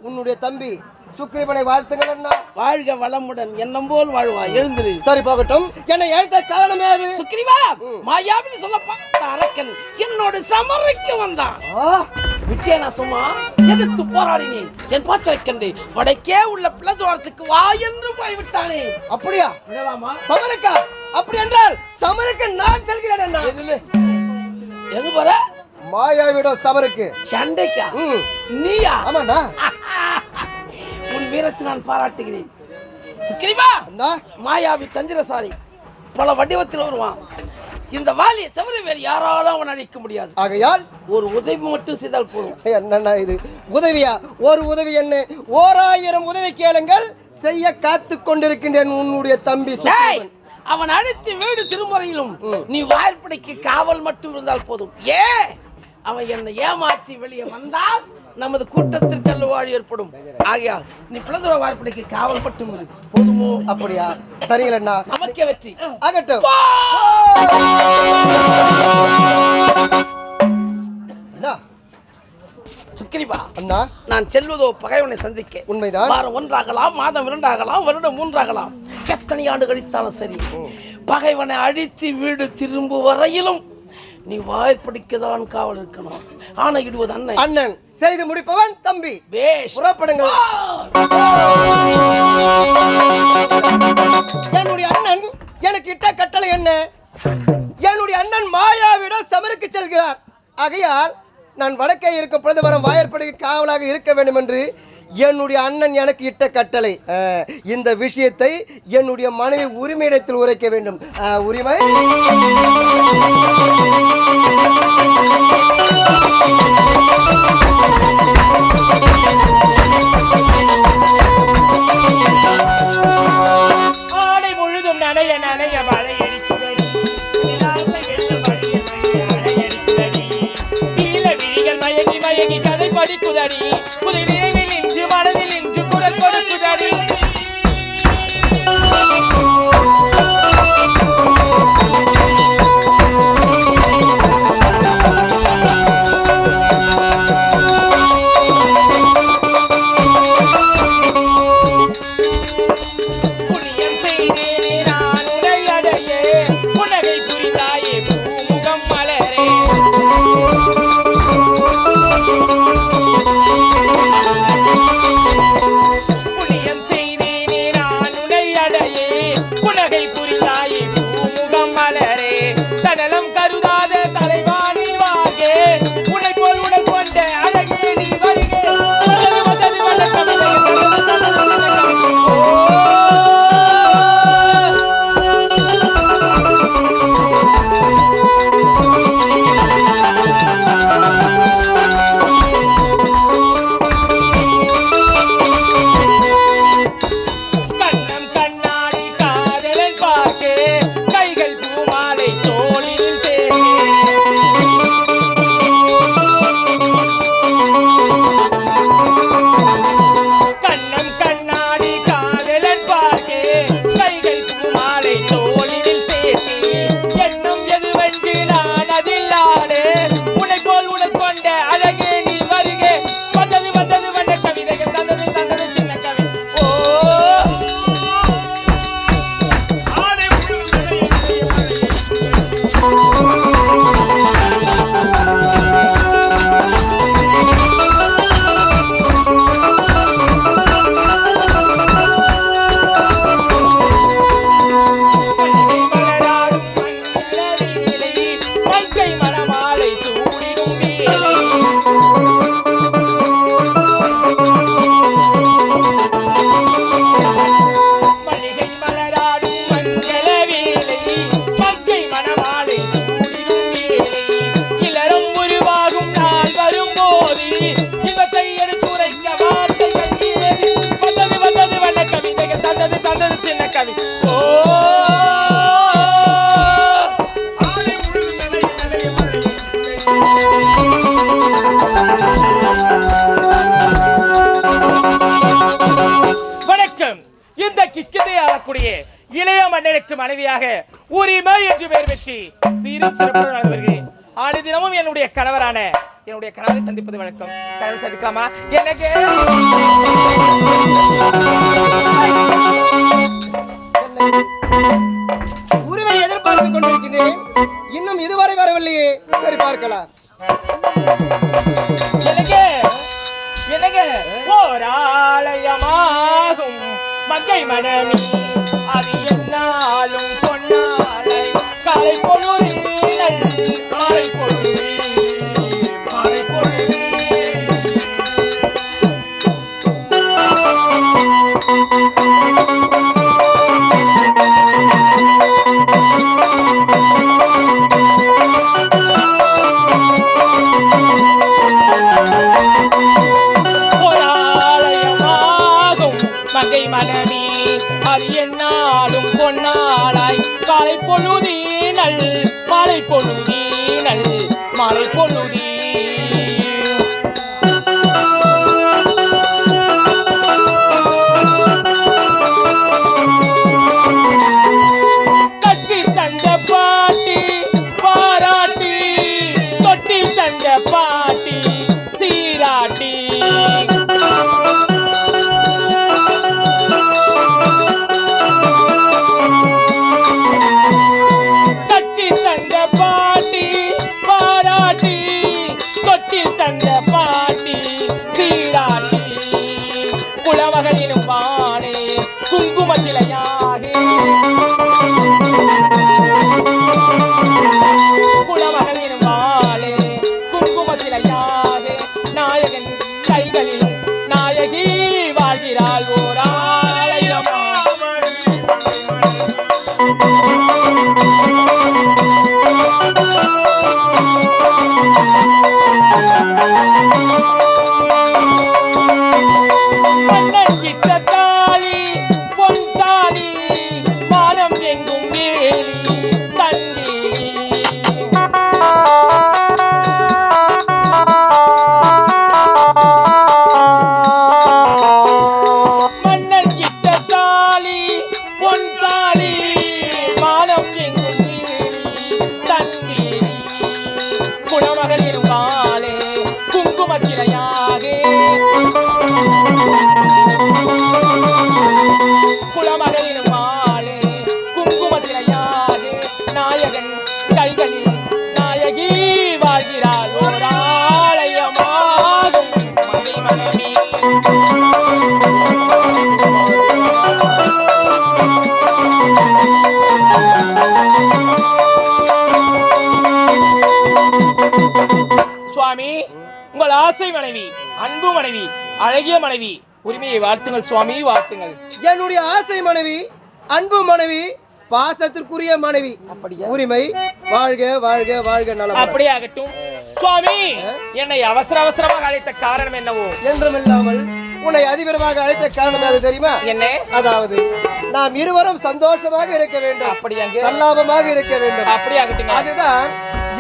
உன்னுடைய தம்பி சுக்கிரீவனை வாழ்த்துங்கள் அண்ணா. வாழ்க வளமுடன், எண்ணம் போல் வாழ்வா. எழுந்திரு. சரி போகட்டும். என்னை அழைத்த காரணமே அது. சுக்கிரீவா, மாயாவின்னு சொல்ல பார்த்த அரக்கன் என்னோட சமரைக்கு வந்தான். விட்டேனா சும்மா? எதிர்த்து போராடினேன். என் பாச்சலை கண்டு வடக்கே உள்ள பிளதுவாரத்துக்கு வா என்று போய்விட்டானே. அப்படியா? விடலாமா? சமரக்கா? அப்படி என்றால் சமருக்கு நான் செல்கிறேன் அண்ணா. எங்க போற? மாயாவிடம் சமருக்கு சண்டைக்கா? நீயா? ஆமாண்ணா. உன் வீரத்தை நான் பாராட்டுகிறேன். சுக்கிரீவா, மாயாவி தந்திரசாலி, பல வடிவத்தில் வருவான். இந்த வாலியை தவிர வேறு யாராலும் அவன் அழிக்க முடியாது. ஆகையால் ஒரு உதவி மட்டும் செய்தால் போதும். என்னண்ணா இது உதவியா? ஒரு உதவி என்ன? 1000 உதவி கேளுங்கள், செய்ய காத்து கொண்டிருக்கின்றேன். உன்னுடைய தம்பி சுக்கிரீவன். அவன் அழைத்து வீடு திருமுறையிலும் நீ வாய்ப்படைக்கு காவல் மட்டும் இருந்தால் போதும். அவன் என்னை ஏமாற்றி வெளியே வந்தால் நமது கூட்டத்திற்கு அல்லவாழி ஏற்படும். ஆகையால் நீ பிளதுவர வாய்ப்படைக்கு காவல் மட்டும் இருக்கு, போதுமோ? அப்படியா? சரிங்களா? நமக்கே வெற்றி. ஆகட்டும். சுக்கிரீவா அண்ணா, நான் செல்வதோ பகைவனை சந்திக்க. உண்மைதான். வாரம் 1 ஆகலாம், மாதம் 2 ஆகலாம், வருடம் 3 ஆகலாம். எத்தனை ஆண்டு கழித்தாலும் சரி, பகைவனை அழித்து வீடு திரும்ப வரையிலும் நீ வாய்ப்படிக்கதான் காவல் இருக்கணும். ஆனா இடுவது அண்ணன். அண்ணன் செய்து முடிப்பவன் தம்பி. பேஷ், புறப்படுங்கள். என்னுடைய அண்ணன் எனக்கு இட்ட கட்டளை என்ன? என்னுடைய அண்ணன் மாயாவிடம் சமருக்கு செல்கிறார். ஆகையால் நான் வடக்கே இருக்கும் பிளதுவாரம் வாயற்படைக்கு காவலாக இருக்க வேண்டும் என்று என்னுடைய அண்ணன் எனக்கு இட்ட கட்டளை. இந்த விஷயத்தை என்னுடைய மனைவி உரிமையிடத்தில் உரைக்க வேண்டும். உரிமை ஆடை முழுதும் நனைய நனைய மழை அடிக்குதடி, மயங்கி மயங்கி கதை படிக்குதடி, புதை நினைவில் இன்று மனதில் இன்று குரல் கொடுக்குதடி. புண்ணியம் செய்தேனே நான் உன்னை அடைய, புன்னகை புரிந்தாயே பூமுகம் மலரே. புண்ணியம் செய்தேனே நான் உன்னை அடையே, புன்னகை புரிந்தாயே பூமுகம் மலரே. தனலம் கருதாத தலைவாணி வாகே, உன்னை போல் உடல் கொண்ட அழகே நீ வருகே. வந்தது வந்தது வந்த கவிதை கண்ணம் கண்ணாடி காதலன் பார்க்கே, கைகள் பூமாலை தோளில் சேர்க்கே. கண்ணம் கண்ணாடி காதலன் பார்க்கே, கைகள் பூமாலை தோளில் சேர்க்கே. எண்ணம் எதுவென்று நான் அதில் ஆடே, உன்னை போல் உடல் கொண்ட அழகே நீ வருகே. வந்தது வந்தது வந்த கவிதைகள், தந்தது தந்தது சின்ன கவி. ஓ ஆடை மலராடும் மன்னரிலே, மங்கை மணமாலை சூடிடும் வேளை. மல்லிகை மலராடும் மங்கள வேளை, மங்கை மணமாலை சூடிடும் வேளை. இளரம் உருவாகும் நாள் வரும்போது, இவத்தை எடுத்துரைக்க வார்த்தைகள் ஏது. வந்தது வந்தது வண்ண கவிதைகள், தந்தது தந்தது சின்ன கவி. ஓ ஆடை முழுதும் நனைய நனைய மழை. வணக்கம். இந்த கிஷ்கிந்தை ஆளக்கூடிய இளைய மன்னனுக்கு மனைவியாக உரிமை என்று பெயர் பெற்று சீரும் சிறப்புடன் வாழ்ந்து வருகிறேன். ஆண்டு தினமும் என்னுடைய கணவரான என்னுடைய கணவரை சந்திப்பது வழக்கம். கணவரை சந்திக்கலாமா? எனக்கு உரிமை எதிர்பார்த்து கொண்டிருக்கிறேன். இன்னும் இதுவரை வரவில்லையே. சரி, பார்க்கலாம். எனக்கு எனக்கு ஓர் ஆலயமாகும் மங்கை மனமி, அது என்னாலும் பொன்னாலை. காலை பொழுதினல் மாலை பொழுதி மாலை பொழுதி. ஆலயமாகும் மங்கை மனமே, அது என்னாலும் பொன்னாளாய். காலை பொழுதீனல் மாலை பொழுதீனல் மாலை பொழுதீ. கட்டி தந்த பாட்டி பாராட்டி, தொட்டி தந்த பாட்டி சீராட்டி. கட்டி தந்த பாட்டி பாராட்டி, தொட்டி தந்த பாட்டி சீராட்டி. குலவகையிலும் வானே குங்கும சிலையாக, குலவகையிலும் வானே குங்கும சிலையாக. நாயகன் கைகளில் நாயகி வாழ்கிறாள் ஓர் ஆலயமா. மன்னன் கிட்ட தாலி பொன் தாலி மானம் எங்கும் வேலி தண்ணி. மன்னன் கிட்ட தாலி பொன் தாலி மானம் எங்கும் வேலி தண்ணி. குணமகளிரும் காலே குங்குமத்திரையாக குலமகளின் மாலே குங்குமத்திரையாக நாயகன் கைகளில் நாயகி வாழ்கிறாள் ஓர் ஆலயமாகும் மணிமணமே. சுவாமி, உங்கள் ஆசை மனைவி, அன்பு மனைவி, அழகிய மனைவி, உரிமையை வாழ்த்துங்கள் சுவாமி, வாழ்த்துங்கள். என்னுடைய ஆசை மனைவி, அன்பு மனைவி, பாசத்திற்குரிய மனைவி, அப்படியா? உரிமை வாழ்க வாழ்க வாழ்க நலம். அப்படியே ஆகட்டும் சுவாமி. என்னை அவசர அவசரமாக அழைத்த காரணம் என்னவோ? என்றுமில்லாமல் உன்னை அதிபரமாக அழைத்த காரணம் அது தெரியுமா? என்ன? அதாவது நாம் இருவரும் சந்தோஷமாக இருக்க வேண்டும், அப்படியாங்க? சல்லாபமாக இருக்க வேண்டும். அப்படியே ஆகட்டுங்க. அதுதான்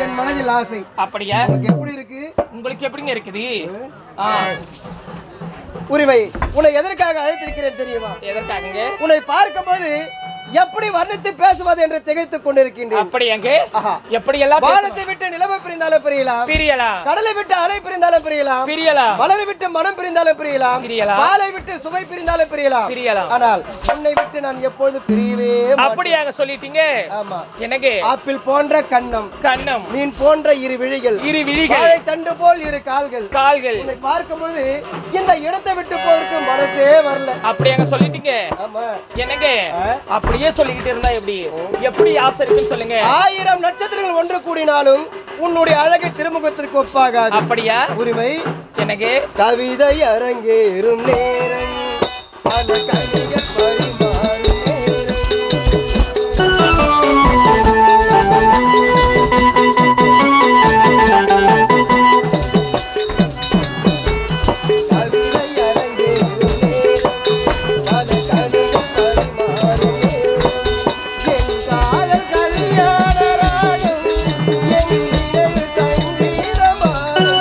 என் மனதில் ஆசை. அப்படியா? உனக்கு எப்படி இருக்கு? உங்களுக்கு எப்படிங்க இருக்குது? உரிமை, உன்னை எதற்காக அழைத்திருக்கிறேன் தெரியுமா? எதற்காகங்க? உன்னை பார்க்கும் பொழுது எப்படி வர்ணித்து பேசுவது என்று திகைத்துக் கொண்டிருக்கின்றேன். அப்படியாங்க? ஆஹா. எப்படி எல்லாம் வானத்தை விட்டு நிலவு பிரிந்தாலும் பிரியலாம், பிரியலாம். கடலை விட்டு அலை பிரிந்தாலும் பிரியலாம், பிரியலாம். மலரை விட்டு மனம் பிரிந்தாலும் பிரியலாம், பிரியலாம். பாலை விட்டு சுவை பிரிந்தாலும் பிரியலாம், பிரியலாம். ஆனால் உன்னை விட்டு நான் எப்பொழுது பிரியவே மாட்டேன். அப்படியாக சொல்லிட்டீங்க. ஆமா. எனக்கு ஆப்பிள் போன்ற கண்ணம், கண்ணம், மீன் போன்ற இரு விழிகள், இரு விழிகள், வாழை தண்டு போல் இரு கால்கள், கால்கள். உன்னை பார்க்கும் பொழுது இந்த இடத்தை விட்டு போவதற்கு மனசே வரல. அப்படியாக சொல்லிட்டீங்க. ஆமா. எனக்கு அப்படியே சொல்லிக்கிட்டு இருந்தா எப்படி எப்படி ஆசை இருக்குன்னு சொல்லுங்க. 1000 நட்சத்திரங்கள் ஒன்று கூடினாலும் உன்னுடைய அழகை திருமுகத்திற்கு ஒப்பாகாது. அப்படியா? உரிமை, எனக்கு கவிதை அரங்கேறும் நேரம், பல கவிகள் பரிமாறும் நேரம். கவிதை அரங்கேறும் நேரம், பல கவிகள் பரிமாறும் நேரம். என் காதல் கல்யாண ராகம், என் நினைவு சங்கீதமாகும்.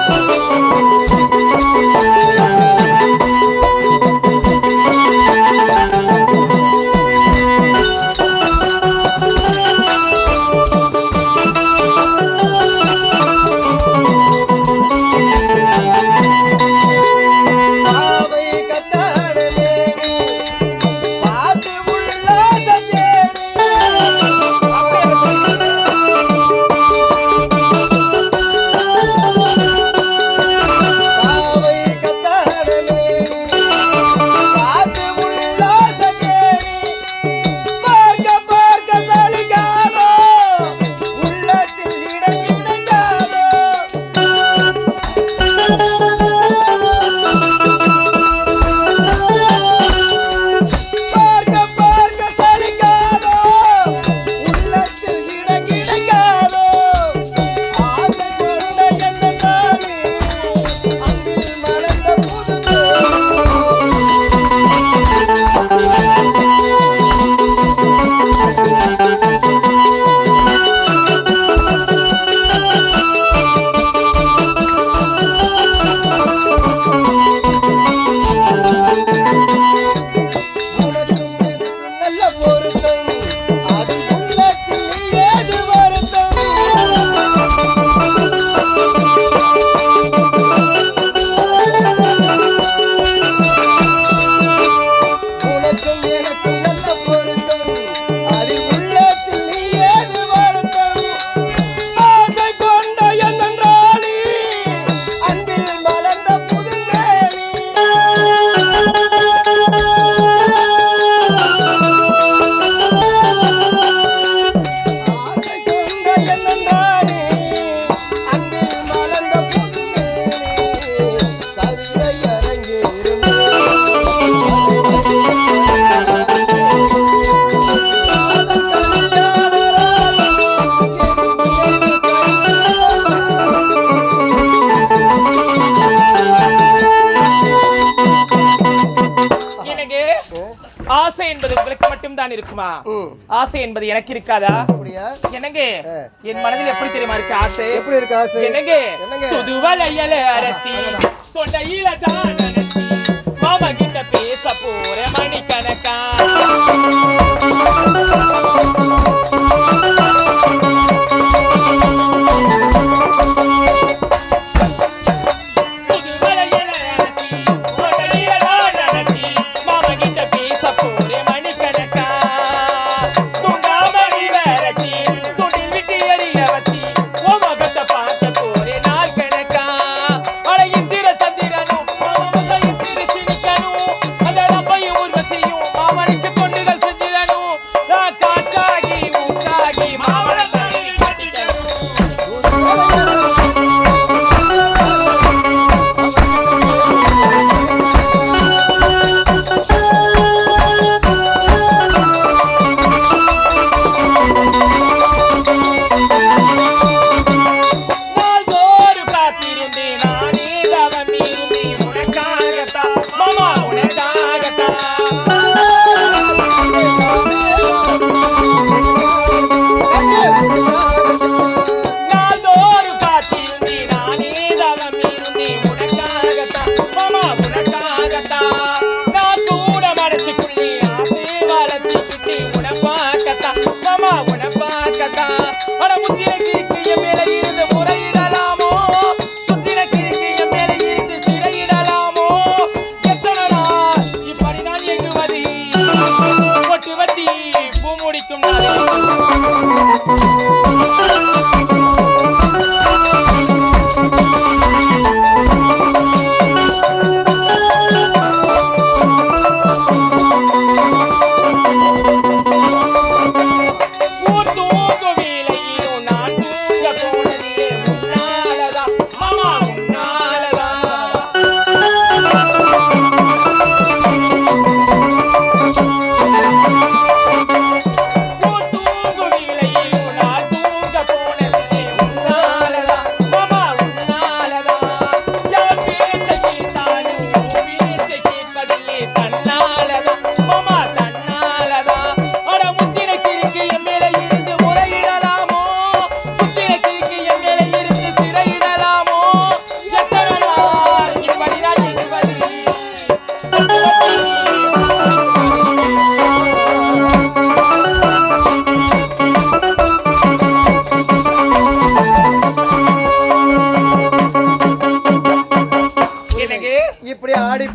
ஆசை என்பது உங்களுக்கு மட்டும் தான் இருக்குமா? ஆசை என்பது எனக்கு இருக்காதா? என்னங்க என் மனதில் எப்படி தெரியுமா இருக்கு ஆசை? எப்படி இருக்கு ஆசை? என்னங்க துதுவலையல அரச்சி தொண்டையில தான் நினைச்சி மாமா கிட்ட பேச போற மணிக்கணக்கா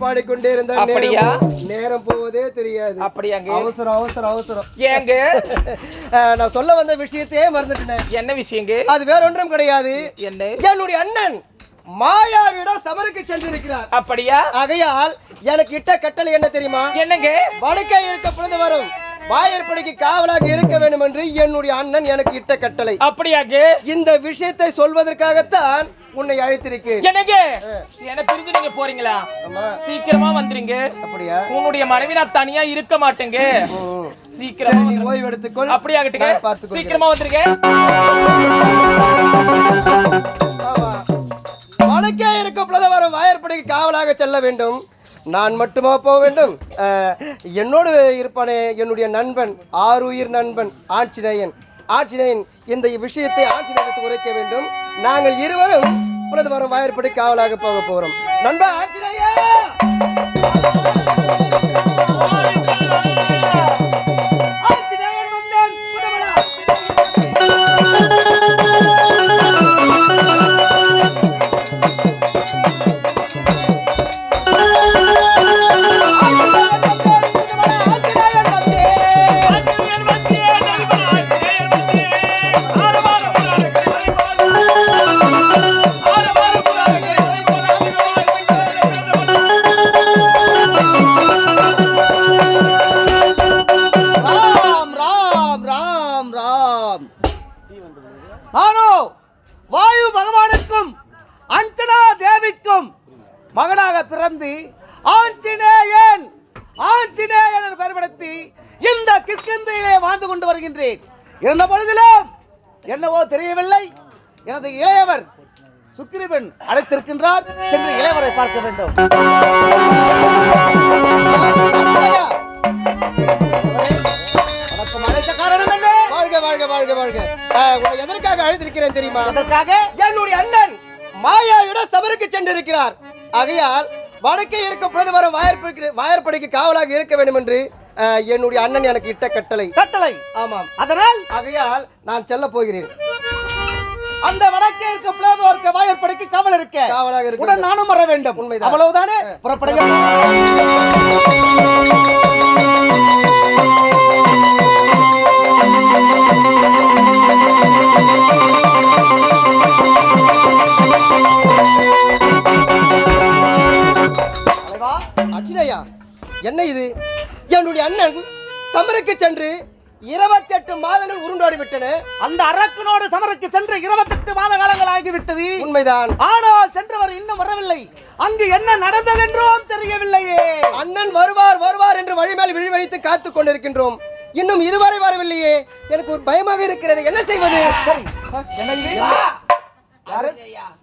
பாடிக்கொண்டே இருந்தா அப்படியா நேரம் போவதே தெரியாது. அப்படியாங்க? அவசரம் அவசரம் அவசரம். ஏங்க நான் சொல்ல வந்த விஷயத்தையே மறந்துட்டேன். என்ன விஷயங்க? அது வேற ஒன்றும் கிடையாது. என்ன? என்னுடைய அண்ணன் மாயாவிடம் சபருக்கு சென்றிருக்கிறார். அப்படியா? ஆகையால் எனக்கு இட்ட கட்டளை என்ன தெரியுமா? என்னங்க? வடக்கே இருக்க பொழுது வரும் வாயற்படிக்கு காவலாக இருக்க வேண்டும் என்று என்னுடைய அண்ணன் எனக்கு இட்ட கட்டளை. அப்படியாக? இந்த விஷயத்தை சொல்வதற்காகத்தான் உன்னை அழைத்திருக்கேன். என்னங்க என்ன பிரிஞ்சு நீங்க போறீங்களா? சீக்கிரமா வந்துருங்க. அப்படியா? உன்னுடைய மனைவி நான் தனியா இருக்க மாட்டேங்க. சீக்கிரமா ஓய்வு எடுத்துக்கொள். அப்படியாகட்டுங்க. சீக்கிரமா வந்துருங்க. வடக்கே இருக்க பொழுது வரும் வாயற்படிக்கு காவலாக செல்ல வேண்டும். நான் மட்டுமா போக வேண்டும்? என்னோடு இருப்பானே என்னுடைய நண்பன், ஆறுயிர் நண்பன் ஆஞ்சநேயன். ஆஞ்சநேயன் இந்த விஷயத்தை ஆஞ்சநேயனுக்கு உரைக்க வேண்டும். நாங்கள் இருவரும் பொழுது வரும் வாயற்படி காவலாக போக போகிறோம். நண்பா ஆஞ்சநேயா! வாயு பகவானுக்கும் அஞ்சனா தேவிக்கும் மகனாக பிறந்து ஆஞ்சநேயன் ஆஞ்சநேயன் பெயர்படுத்தி இந்த கிஷ்கிந்தையிலே வாழ்ந்து கொண்டு வருகின்றேன். இருந்த பொழுதிலும் என்னவோ தெரியவில்லை, எனது இளையவர் சுக்கிரீவன் அழைத்திருக்கின்றார். சென்று இளையவரை பார்க்க வேண்டும். வந்திருக்கிறேன் தெரியுமா? அதற்காக என்னுடைய அண்ணன் மாயாவிடம் சமருக்கு சென்றிருக்கிறார். ஆகையால் வடக்கே இருக்க பிரதமரம் வாயற்படிக்கு காவலாக இருக்க வேண்டும் என்று என்னுடைய அண்ணன் எனக்கு இட்ட கட்டளை. ஆமாம். அதனால் ஆகையால் நான் செல்ல போகிறேன். அந்த வடக்கே இருக்க பிளேதோர்க்க வாயற்படிக்கு காவலாக இருக்க உடன் நானும் வர வேண்டும். உண்மைதான். அவ்வளவுதானே? புறப்படுங்க. அச்சினையா, என்ன இது? என்னுடைய அண்ணன் சமருக்கு சென்று 28 மாதங்கள் உருண்டோடி விட்டன. அந்த அரக்கனோடு சமருக்கு சென்று 28 மாத காலங்கள் ஆகிவிட்டது. உண்மைதான். ஆனால் சென்றவர் இன்னும் வரவில்லை. அங்கு என்ன நடந்ததென்றும் தெரியவில்லையே. அண்ணன் வருவார் என்று வழிமேல் விழி வைத்து காத்துக் கொண்டிருக்கின்றோம். இன்னும் இதுவரை வரவில்லையே. எனக்கு ஒரு பயமாக இருக்கிறது. என்ன செய்வது?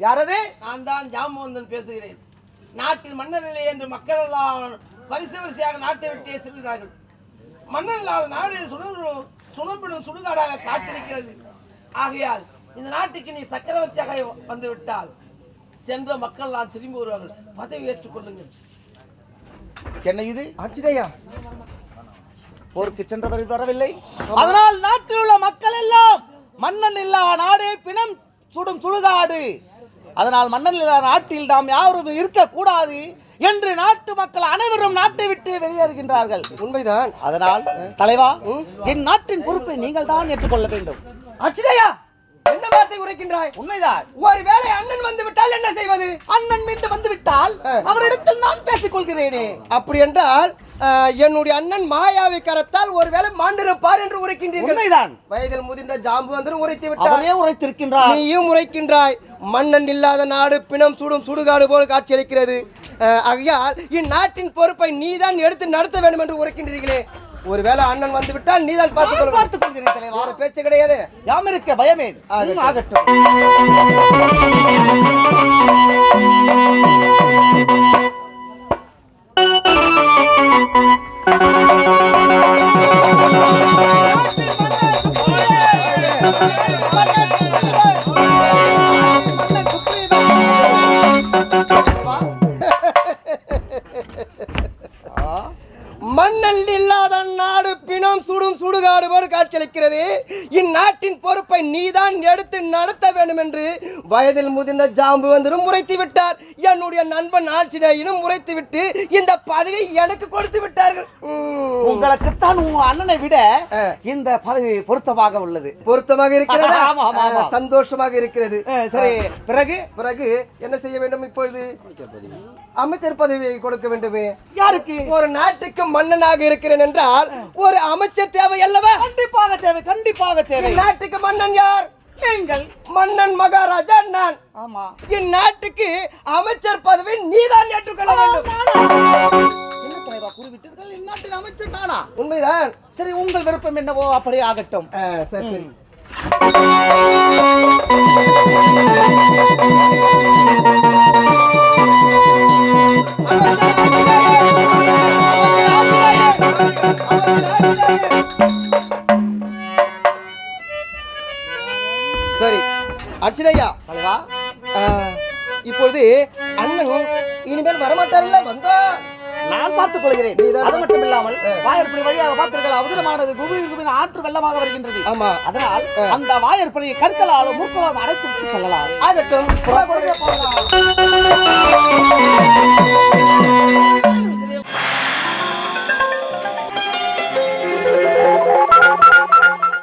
யாரது? நான் தான் ஜாம்பவந்தன் பேசுகிறேன். நாட்டில் மன்னர் இல்லை என்று மக்கள் எல்லாம் வரிசையாக நாட்டை விட்டே செல்கிறார்கள். மன்னர் இல்லாத நாடு சுடுகாடாக காட்சியளிக்கிறது. ஆகையால் இந்த நாட்டுக்கு நீ சக்கரவர்த்தியாக வந்து விட்டால் சென்ற மக்கள் எல்லாம் திரும்பி வருவார்கள். பதவி ஏற்றுக் கொள்ளுங்கள். என்ன இது? ஆச்சினையா, போருக்கு சென்றவர் வரவில்லை. அதனால் நாட்டில் உள்ள மக்கள் எல்லாம் மன்னன் இல்லா நாடே பிணம் சுடும் சுடுகாடு. அதனால் மன்னன் இல்லா நாட்டில் நாம் யாரும் இருக்கக்கூடாது என்று நாட்டு மக்கள் அனைவரும் நாட்டை விட்டு வெளியேறுகின்றார்கள். உண்மைதான். அதனால் தலைவா, என் நாட்டின் பொறுப்பை நீங்கள் தான் ஏற்றுக்கொள்ள வேண்டும். அச்சினையா, என்ன வார்த்தை உரைக்கின்றாய்? உண்மைதான். ஒருவேளை அண்ணன் வந்து விட்டால் என்ன செய்வது? அண்ணன் மீண்டும் வந்து விட்டால் அவரிடத்தில் நான் பேசிக் கொள்கிறேனே. அப்படி என்றால் என்னுடைய அண்ணன் மாயாவை கரத்தால் ஒருவேளை மாண்டிருப்பார் என்று உரைக்கின்றீர்கள். உண்மைதான். வயதில் முதிர்ந்த ஜாம்பு வந்து உரைத்து விட்டார். அவரே உரைத்திருக்கின்றார். நீயும் உரைக்கின்றாய். மன்னன் இல்லாத நாடு பிணம் சுடும் சுடுகாடு போல் காட்சியளிக்கிறது. ஆகையால் இந்நாட்டின் பொறுப்பை நீதான் எடுத்து நடத்த வேண்டும் என்று உரைக்கின்றீர்களே. ஒருவேளை அண்ணன் வந்து விட்டால் நீதான் பார்த்துக் கொள்கிறேன் தலைவா. வேற பேச்சு கிடையாது. யாம் இருக்க பயமே. ஆகட்டும். மன்னல் இல்லாத நாடு பிணம் சுடும் சுடுகாடு போல் காட்சியளிக்கிறது. இந்நாட்டின் பொறுப்பை நீதான் எடுத்து நடத்த வேண்டும் என்று வயதில் முதிர்ந்த ஜாம்பு வந்தரும் முறைத்து விட்டார். என்னுடைய நண்பன் ஆட்சியினும் முறைத்து விட்டு இந்த பதவியை எனக்கு கொடுத்து விட்டார்கள். உங்களுக்குத்தான் உங்க அண்ணனை விட இந்த பதவி பொருத்தமாக உள்ளது. பொருத்தமாக இருக்கிறது. ஆமா, ஆமா, ஆமா. சந்தோஷமாக இருக்கிறது. சரி, பிறகு என்ன செய்ய வேண்டும்? இப்பொழுது அமைச்சர் பதவியை கொடுக்க வேண்டுமே. யாருக்கு? ஒரு நாட்டுக்கு மன்னனாக இருக்கிறேன் என்றால் ஒரு அமைச்சர் தேவை அல்லவா? கண்டிப்பாக தேவை, கண்டிப்பாக தேவை. நாட்டுக்கு மன்னன் யார்? நீங்கள். மன்னன் மகாராஜா நான். ஆமா. இந்நாட்டுக்கு அமைச்சர் பதவி நீதான் ஏற்றுக்கொள்ள வேண்டும். என்ன தலைவா கூறிவிட்டீர்கள்? இந்நாட்டின் அமைச்சர் நானா? உண்மைதான். சரி, உங்கள் விருப்பம் என்னவோ அப்படியே ஆகட்டும். சரி சரி. சரி அர்ச்சனையா, இப்பொழுது அண்ணன் இனிமேல் வரமாட்டார்ல? வந்தா நான் பார்த்துக் கொள்கிறேன். அது மட்டும் இல்லாமல் வாயற்படி வழியாக பார்த்தீர்கள், அவதூறமானது குபீர் ஆற்று வெள்ளமாக வருகின்றது. ஆமா. அதனால் அந்த வாயற்படியை கற்களாலும் மூக்களாலும் அடைத்து விட்டு செல்லலாம். ஆகட்டும். போகலாம்.